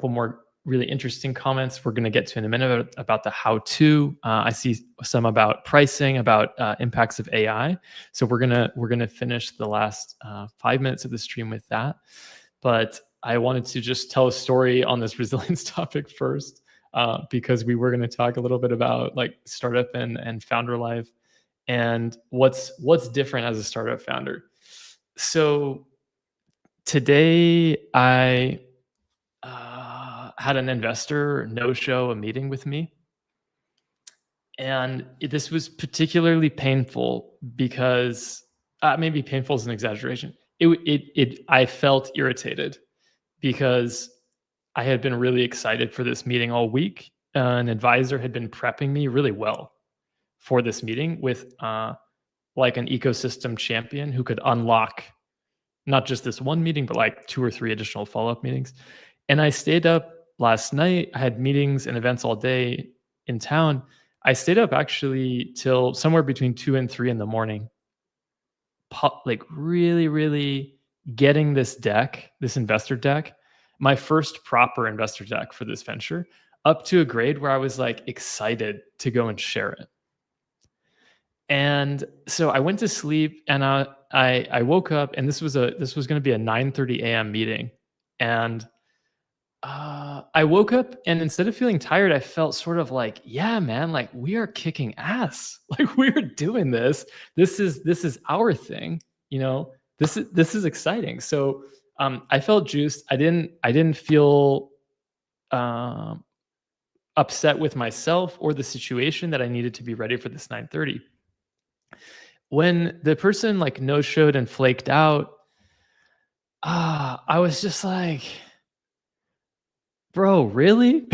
more really interesting comments we're going to get to in a minute about the how-to. I see some about pricing, about impacts of AI. So we're gonna finish the last 5 minutes of the stream with that. But I wanted to just tell a story on this resilience topic first. Because we were going to talk a little bit about like startup and founder life and what's different as a startup founder. So today I had an investor no-show a meeting with me. And this was particularly painful because maybe painful is an exaggeration. I felt irritated because I had been really excited for this meeting all week. An advisor had been prepping me really well for this meeting with like an ecosystem champion who could unlock not just this one meeting, but like 2 or 3 additional follow-up meetings. And I stayed up last night. I had meetings and events all day in town. I stayed up actually till somewhere between 2 and 3 in the morning, like really, really getting this deck, this investor deck, my first proper investor deck for this venture, up to a grade where I was like excited to go and share it. And so I went to sleep and I woke up, and this was going to be a 9:30 a.m. meeting. And I woke up, and instead of feeling tired, I felt sort of like, yeah, man, like we are kicking ass. Like we're doing this. This is our thing, you know. This is exciting. So I felt juiced. I didn't feel upset with myself or the situation that I needed to be ready for this 9:30. When the person like no-showed and flaked out, I was just like, bro, really?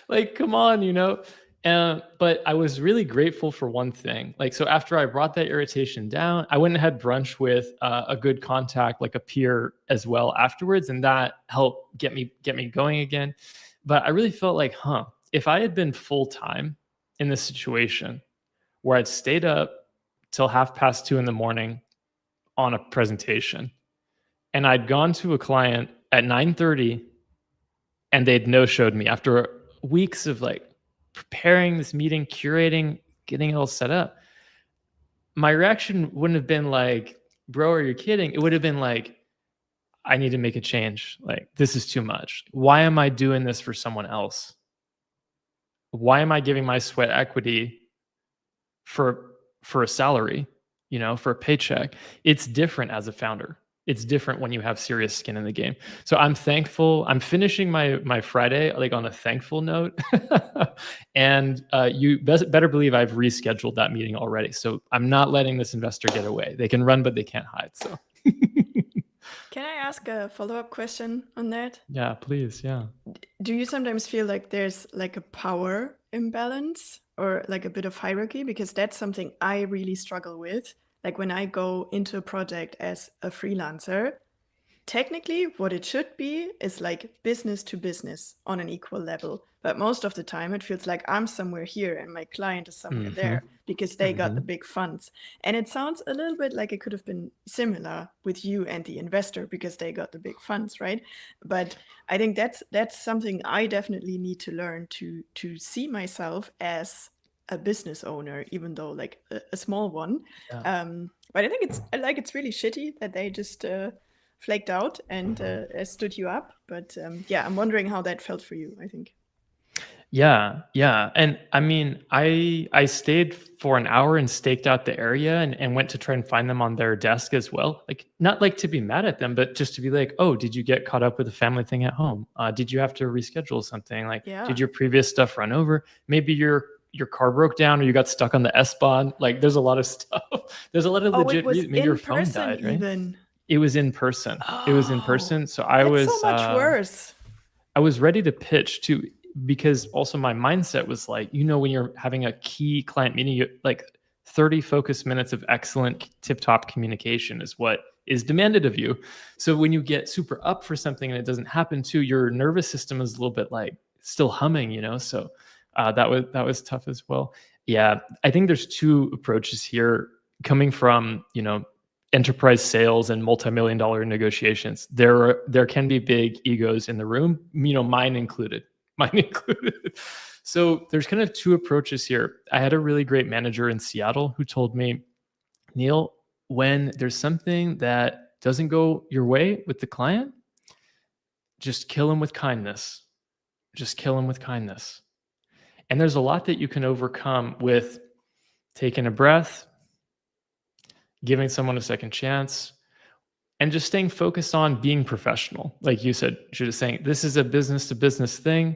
Like, come on, you know? But I was really grateful for one thing. Like, so after I brought that irritation down, I went and had brunch with a good contact, like a peer as well afterwards. And that helped get me going again. But I really felt like, if I had been full-time in this situation where I'd stayed up till 2:30 in the morning on a presentation, and I'd gone to a client at 9:30 and they'd no-showed me after weeks of like preparing this meeting, curating, getting it all set up, my reaction wouldn't have been like, bro, are you kidding? It would have been like, I need to make a change. Like, this is too much. Why am I doing this for someone else? Why am I giving my sweat equity for a salary, you know, for a paycheck? It's different as a founder. It's different when you have serious skin in the game. So I'm thankful. I'm finishing my Friday like on a thankful note. And you better believe I've rescheduled that meeting already. So I'm not letting this investor get away. They can run, but they can't hide. So Can I ask a follow-up question on that? yeah, please. Yeah. Do you sometimes feel like there's like a power imbalance or like a bit of hierarchy? Because that's something I really struggle with. Like when I go into a project as a freelancer, technically what it should be is like business to business on an equal level. But most of the time it feels like I'm somewhere here and my client is somewhere there because they got the big funds. And it sounds a little bit like it could have been similar with you and the investor because they got the big funds, right? But I think that's something I definitely need to learn to see myself as a business owner, even though like a small one. Yeah. But I think it's really shitty that they just flaked out and stood you up. But yeah, I'm wondering how that felt for you, I think. Yeah. And I mean, I stayed for an hour and staked out the area and went to try and find them on their desk as well. Like, not like to be mad at them, but just to be like, oh, did you get caught up with a family thing at home? Did you have to reschedule something? Like, Yeah. did your previous stuff run over? Maybe your your car broke down or you got stuck on the S-Bahn. Like there's a lot of stuff. There's a lot of legit it was maybe your in phone person died, right? even. It was in person. It was in person. So I That's was so much worse. I was ready to pitch too, because also my mindset was like, when you're having a key client meeting, like 30 focus minutes of excellent tip-top communication is what is demanded of you. So when you get super up for something and it doesn't happen too, your nervous system is a little bit like still humming, So that was tough as well. Yeah, I think there's two approaches here coming from, enterprise sales and multi-million dollar negotiations. There can be big egos in the room, mine included. So there's kind of two approaches here. I had a really great manager in Seattle who told me, Neil, when there's something that doesn't go your way with the client, just kill him with kindness. Just kill him with kindness. And there's a lot that you can overcome with taking a breath, giving someone a second chance, and just staying focused on being professional. Like you said, you're just saying, this is a business to business thing.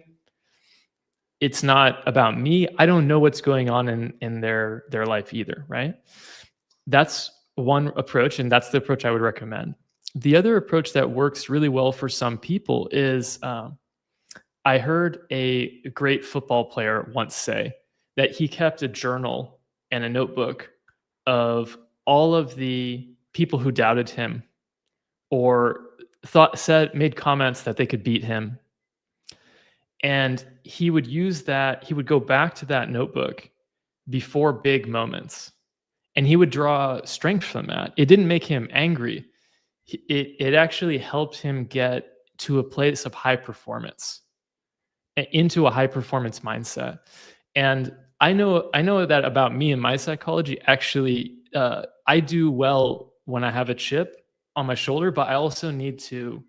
It's not about me. I don't know what's going on in their life either, right? That's one approach, and that's the approach I would recommend. The other approach that works really well for some people is, I heard a great football player once say that he kept a journal and a notebook of all of the people who doubted him or made comments that they could beat him. And he would use that, he would go back to that notebook before big moments, and he would draw strength from that. It didn't make him angry. It actually helped him get to a place of high performance, into a high performance mindset. And I know that about me and my psychology. Actually, I do well when I have a chip on my shoulder, but I also need to,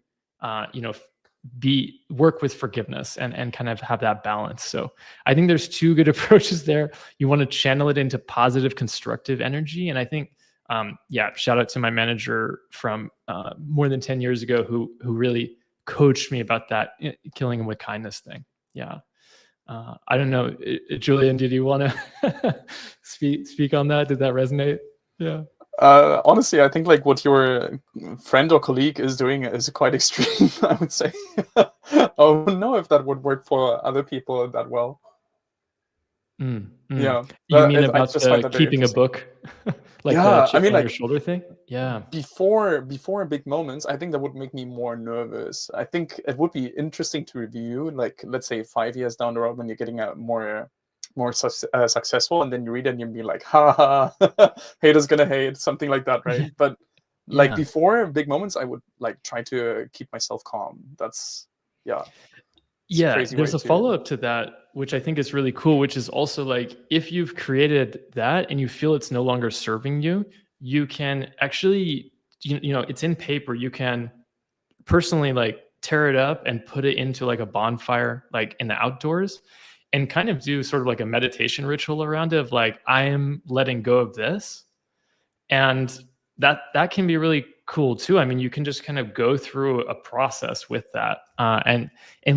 work with forgiveness and kind of have that balance. So I think there's two good approaches there. You want to channel it into positive, constructive energy. And I think, shout out to my manager from more than 10 years ago who really coached me about that killing him with kindness thing. Yeah. I don't know, Julian, did you want to speak on that? Did that resonate? Yeah. Honestly, I think like what your friend or colleague is doing is quite extreme, I would say. I don't know if that would work for other people that well. You Yeah. mean I about just find that very keeping a interesting. book, like Yeah, the I chip mean, on your like, shoulder thing? Yeah. before big moments, I think that would make me more nervous. I think it would be interesting to review, like, let's say 5 years down the road when you're getting a more successful, and then you read it and you'll be like, ha ha, haters gonna hate, something like that, right? But like Yeah. before big moments, I would like try to keep myself calm. That's it's a crazy There's way a follow-up to that, which I think is really cool, which is also like, if you've created that and you feel it's no longer serving you, you can actually, it's in paper. You can personally like tear it up and put it into like a bonfire, like in the outdoors, and kind of do sort of like a meditation ritual around it of like, I am letting go of this. And that can be really cool too. I mean, you can just kind of go through a process with that, and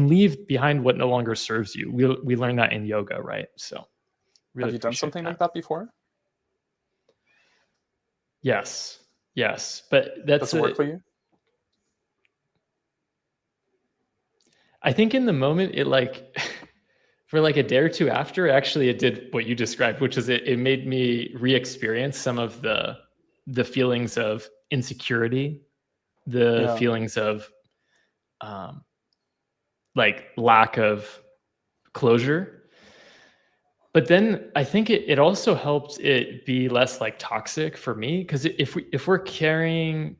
leave behind what no longer serves you. We learn that in yoga, right? So really have you done appreciate something like that before? Yes, but Does it work for you? I think in the moment it like for like a day or two after, actually it did what you described, which is it made me re-experience some of the feelings of insecurity, the feelings of like lack of closure. But then I think it also helped it be less like toxic for me, because if we're carrying,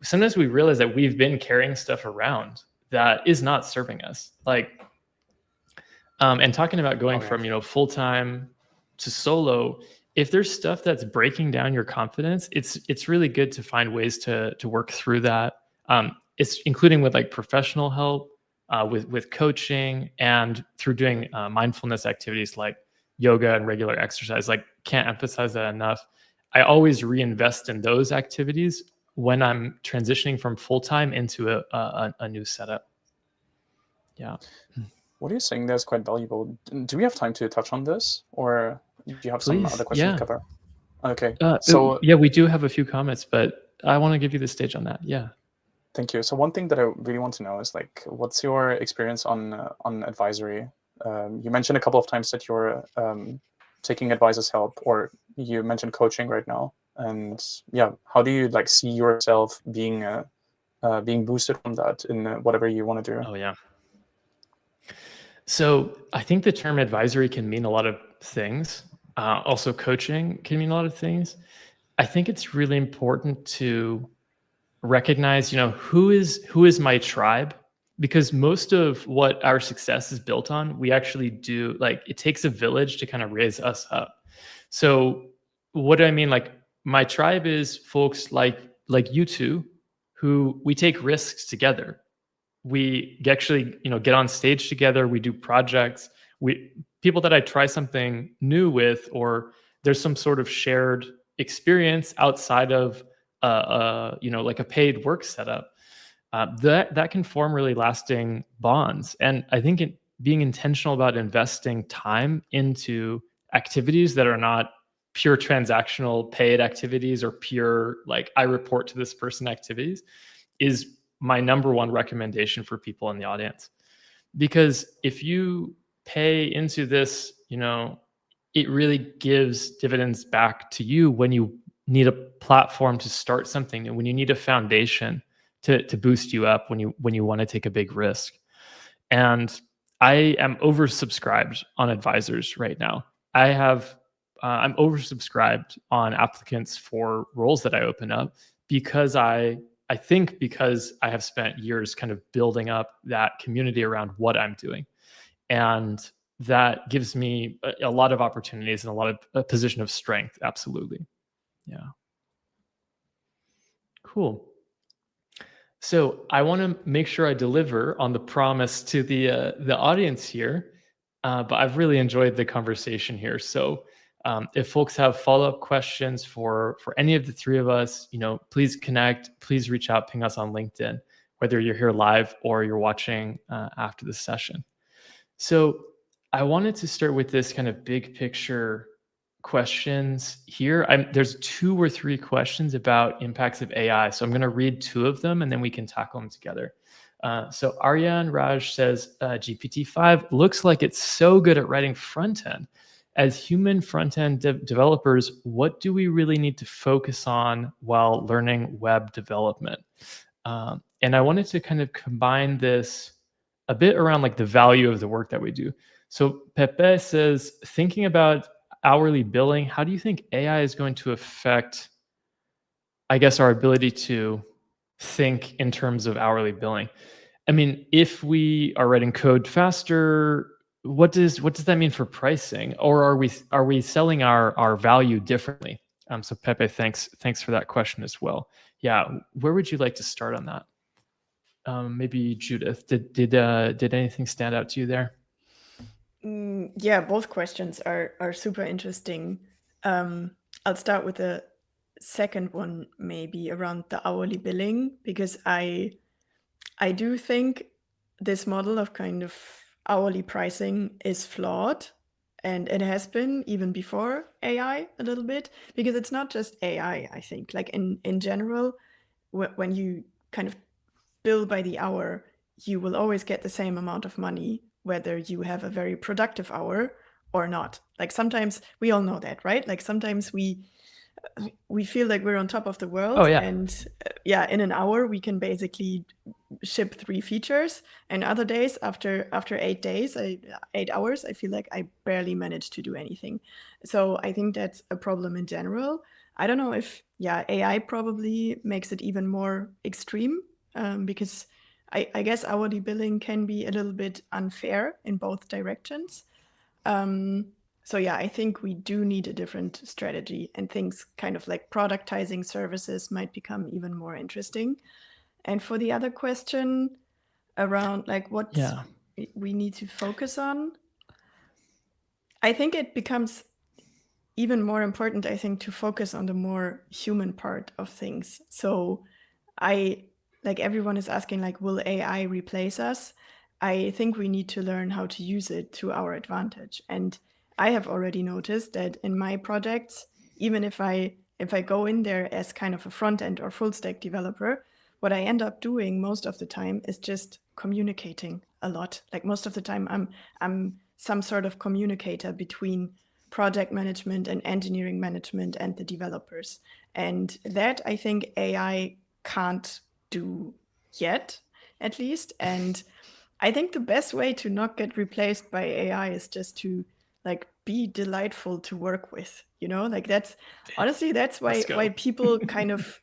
sometimes we realize that we've been carrying stuff around that is not serving us. Like, and talking about going from full-time to solo, if there's stuff that's breaking down your confidence, it's really good to find ways to work through that. It's including with like professional help, with coaching, and through doing mindfulness activities like yoga and regular exercise. Like, can't emphasize that enough. I always reinvest in those activities when I'm transitioning from full-time into a new setup. Yeah. what are you saying there is quite valuable. Do we have time to touch on this, or do you have some Please, other questions yeah. to cover? Okay, so yeah, we do have a few comments, but I want to give you the stage on that. Yeah. thank you. So one thing that I really want to know is like, what's your experience on advisory? You mentioned a couple of times that you're taking advisors' help, or you mentioned coaching right now. And yeah, how do you like see yourself being boosted from that in whatever you want to do? Oh, yeah. So I think the term advisory can mean a lot of things. Also, coaching can mean a lot of things. I think it's really important to recognize, who is my tribe, because most of what our success is built on, we actually do, like, it takes a village to kind of raise us up. So what do I mean? Like, my tribe is folks like you two, who we take risks together. We actually, get on stage together. We do projects. We People that I try something new with, or there's some sort of shared experience outside of like a paid work setup. That can form really lasting bonds. And I think being intentional about investing time into activities that are not pure transactional paid activities, or pure, like, I report to this person activities, is my number one recommendation for people in the audience. Because if you pay into this, it really gives dividends back to you when you need a platform to start something new, when you need a foundation to boost you up, when you want to take a big risk. And I am oversubscribed on advisors right now. I'm oversubscribed on applicants for roles that I open up, because I think because I have spent years kind of building up that community around what I'm doing. And that gives me a lot of opportunities and a position of strength. Absolutely. Yeah. Cool. So I want to make sure I deliver on the promise to the audience here, but I've really enjoyed the conversation here. So if folks have follow-up questions for any of the three of us, please connect. Please reach out, ping us on LinkedIn, whether you're here live or you're watching after the session. So I wanted to start with this kind of big picture questions here. There's 2 or 3 questions about impacts of AI. So I'm going to read 2 of them and then we can tackle them together. So Aryan Raj says, GPT-5 looks like it's so good at writing front end. As human front end developers, what do we really need to focus on while learning web development? And I wanted to kind of combine this a bit around like the value of the work that we do. So Pepe says, thinking about hourly billing, how do you think AI is going to affect, I guess, our ability to think in terms of hourly billing? I mean, if we are writing code faster, what does that mean for pricing? Or are we selling our value differently? So Pepe, thanks for that question as well. Yeah, where would you like to start on that? Maybe Judith, did anything stand out to you there? Yeah, both questions are super interesting. I'll start with the second one, maybe around the hourly billing, because I do think this model of kind of hourly pricing is flawed, and it has been even before AI a little bit, because it's not just AI. I think, like, in general, when you kind of bill by the hour, you will always get the same amount of money, whether you have a very productive hour or not. Like, sometimes we all know that, right? Like, sometimes we feel like we're on top of the world. Oh, yeah. And yeah, in an hour we can basically ship 3 features, and other days, after 8 days, 8 hours, I feel like I barely managed to do anything. So I think that's a problem in general. I don't know if AI probably makes it even more extreme, because I guess hourly billing can be a little bit unfair in both directions. So yeah, I think we do need a different strategy, and things kind of like productizing services might become even more interesting. And for the other question around like what we need to focus on, I think it becomes even more important, I think, to focus on the more human part of things. So like everyone is asking, like, will AI replace us? I think we need to learn how to use it to our advantage. And I have already noticed that in my projects, even if I go in there as kind of a front end or full stack developer, what I end up doing most of the time is just communicating a lot. Like most of the time, I'm some sort of communicator between project management and engineering management and the developers. And that I think AI can't do yet, at least. And I think the best way to not get replaced by AI is just to like be delightful to work with, you know? Like that's honestly that's Let's go. why people kind of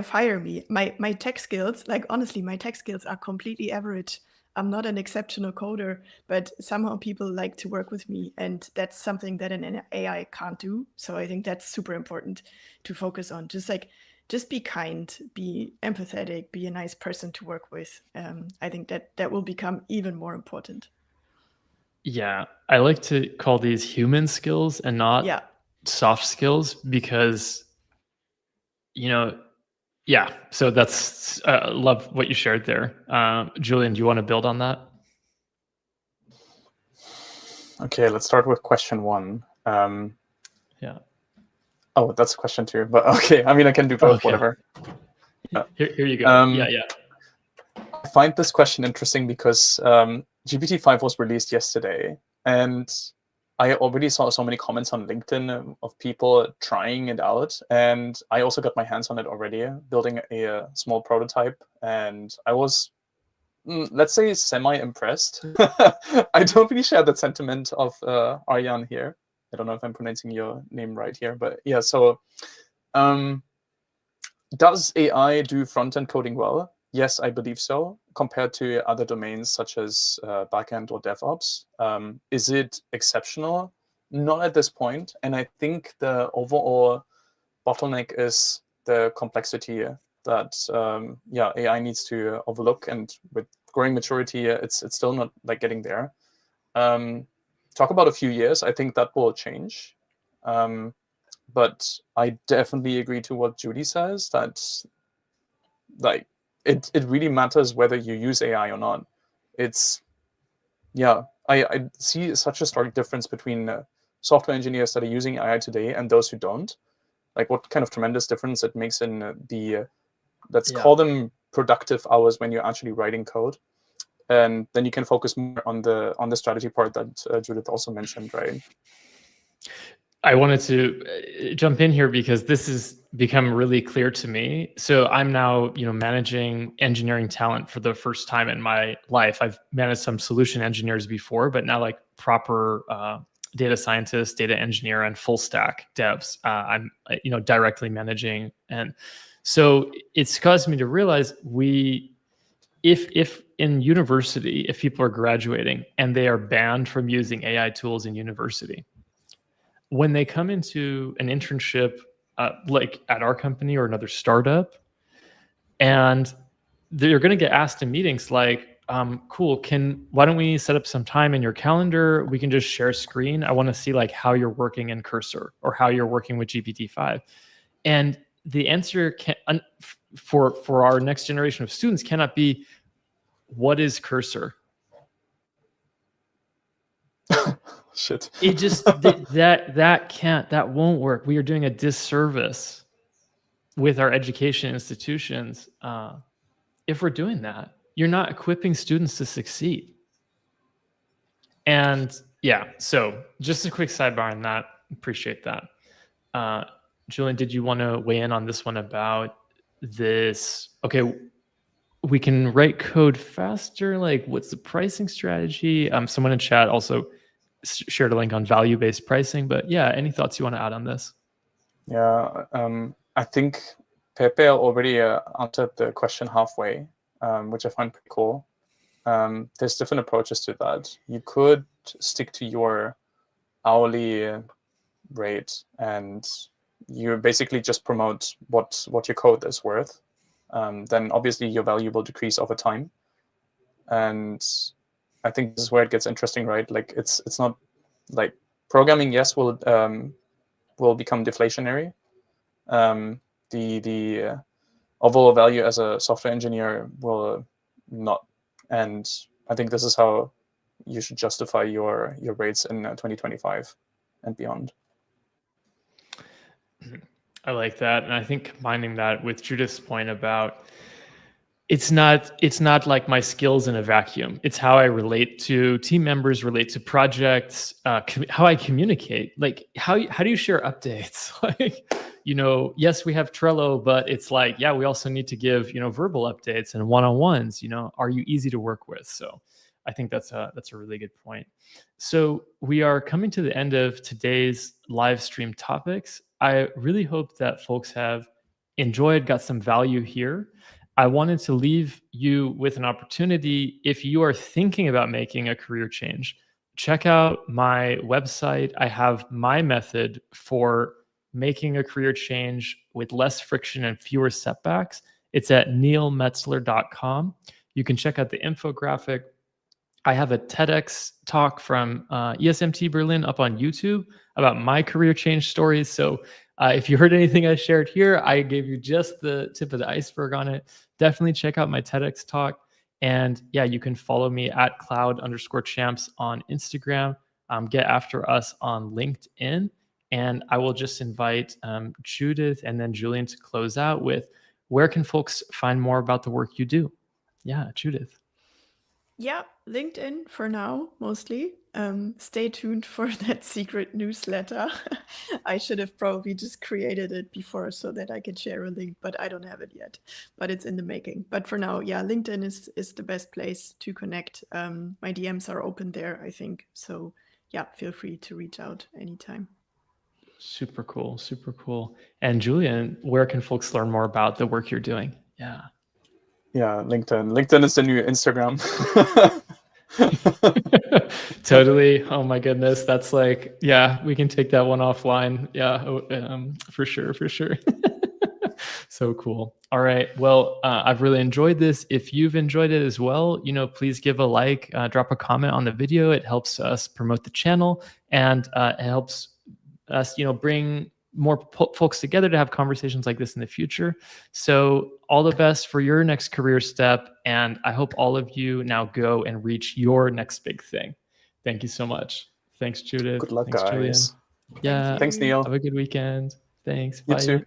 hire me. My tech skills, like honestly, my tech skills are completely average. I'm not an exceptional coder, but somehow people like to work with me, and that's something that an AI can't do. So I think that's super important to focus on. Just be kind, be empathetic, be a nice person to work with. I think that will become even more important. Yeah, I like to call these human skills and not Yeah. soft skills because, you know, yeah. So that's love what you shared there. Julian, do you want to build on that? Okay, let's start with question 1. Yeah. Oh, that's question 2. But okay, I mean, I can do both, Okay. whatever. Here you go. Yeah. I find this question interesting because GPT-5 was released yesterday, and I already saw so many comments on LinkedIn of people trying it out, and I also got my hands on it already, building a small prototype, and I was, let's say, semi-impressed. I don't really share that sentiment of Arjan here. I don't know if I'm pronouncing your name right here, but yeah, so does AI do front-end coding well? Yes, I believe so, compared to other domains such as backend or DevOps. Is it exceptional? Not at this point. And I think the overall bottleneck is the complexity that AI needs to overlook. And with growing maturity, it's still not like getting there. Talk about a few years. I think that will change. But I definitely agree to what Judy says, that like it really matters whether you use AI or not. It's I see such a stark difference between software engineers that are using AI today and those who don't. Like what kind of tremendous difference it makes in the let's call them productive hours when you're actually writing code, and then you can focus more on the strategy part that Judith also mentioned, right? I wanted to jump in here because this has become really clear to me. So I'm now, managing engineering talent for the first time in my life. I've managed some solution engineers before, but now like proper data scientist, data engineer, and full stack devs, I'm, directly managing. And so it's caused me to realize if in university, if people are graduating and they are banned from using AI tools in university, when they come into an internship, like at our company or another startup, and they're going to get asked in meetings like, cool, why don't we set up some time in your calendar? We can just share screen. I want to see like how you're working in Cursor or how you're working with GPT-5. And the answer for our next generation of students cannot be, what is Cursor? Shit. It just that won't work. We are doing a disservice with our education institutions if we're doing that. You're not equipping students to succeed. And yeah, so just a quick sidebar on that. Appreciate that. Julian, did you want to weigh in on this one about this? Okay, we can write code faster. Like, what's the pricing strategy? Someone in chat also shared a link on value-based pricing. But yeah, any thoughts you want to add on this? Yeah, I think Pepe already answered the question halfway, which I find pretty cool. There's different approaches to that. You could stick to your hourly rate, and you basically just promote what your code is worth. Then obviously your value will decrease over time. And I think this is where it gets interesting, right? Like it's not like programming, yes, will become deflationary. The overall value as a software engineer will not. And I think this is how you should justify your rates in 2025 and beyond. I like that. And I think combining that with Judith's point about it's not like my skills in a vacuum. It's how I relate to team members, relate to projects, how I communicate. Like how do you share updates? Like, yes, we have Trello, but it's like, yeah, we also need to give, verbal updates and one-on-ones. Are you easy to work with? So I think that's a really good point. So we are coming to the end of today's live stream topics. I really hope that folks have enjoyed, got some value here. I wanted to leave you with an opportunity. If you are thinking about making a career change, check out my website. I have my method for making a career change with less friction and fewer setbacks. It's at neilmetzler.com. You can check out the infographic. I have a TEDx talk from ESMT Berlin up on YouTube about my career change stories. So if you heard anything I shared here, I gave you just the tip of the iceberg on it. Definitely check out my TEDx talk. And yeah, you can follow me at cloud_champs on Instagram. Get after us on LinkedIn. And I will just invite Judith and then Julian to close out with, where can folks find more about the work you do? Yeah, Judith. Yeah, LinkedIn for now, mostly. Stay tuned for that secret newsletter. I should have probably just created it before so that I could share a link, but I don't have it yet. But it's in the making. But for now, yeah, LinkedIn is the best place to connect. My DMs are open there, I think. So yeah, feel free to reach out anytime. Super cool, super cool. And Julian, where can folks learn more about the work you're doing? Yeah. Yeah, LinkedIn. LinkedIn is the new Instagram. Totally. Oh my goodness. That's like, yeah, we can take that one offline. Yeah, for sure, for sure. So cool. All right. Well, I've really enjoyed this. If you've enjoyed it as well, please give a like, drop a comment on the video. It helps us promote the channel, and it helps us, bring more folks together to have conversations like this in the future. So all the best for your next career step. And I hope all of you now go and reach your next big thing. Thank you so much. Thanks, Judith. Good luck, Thanks, guys. Julian. Yeah. Thanks, Neil. Have a good weekend. Thanks. You Bye. too.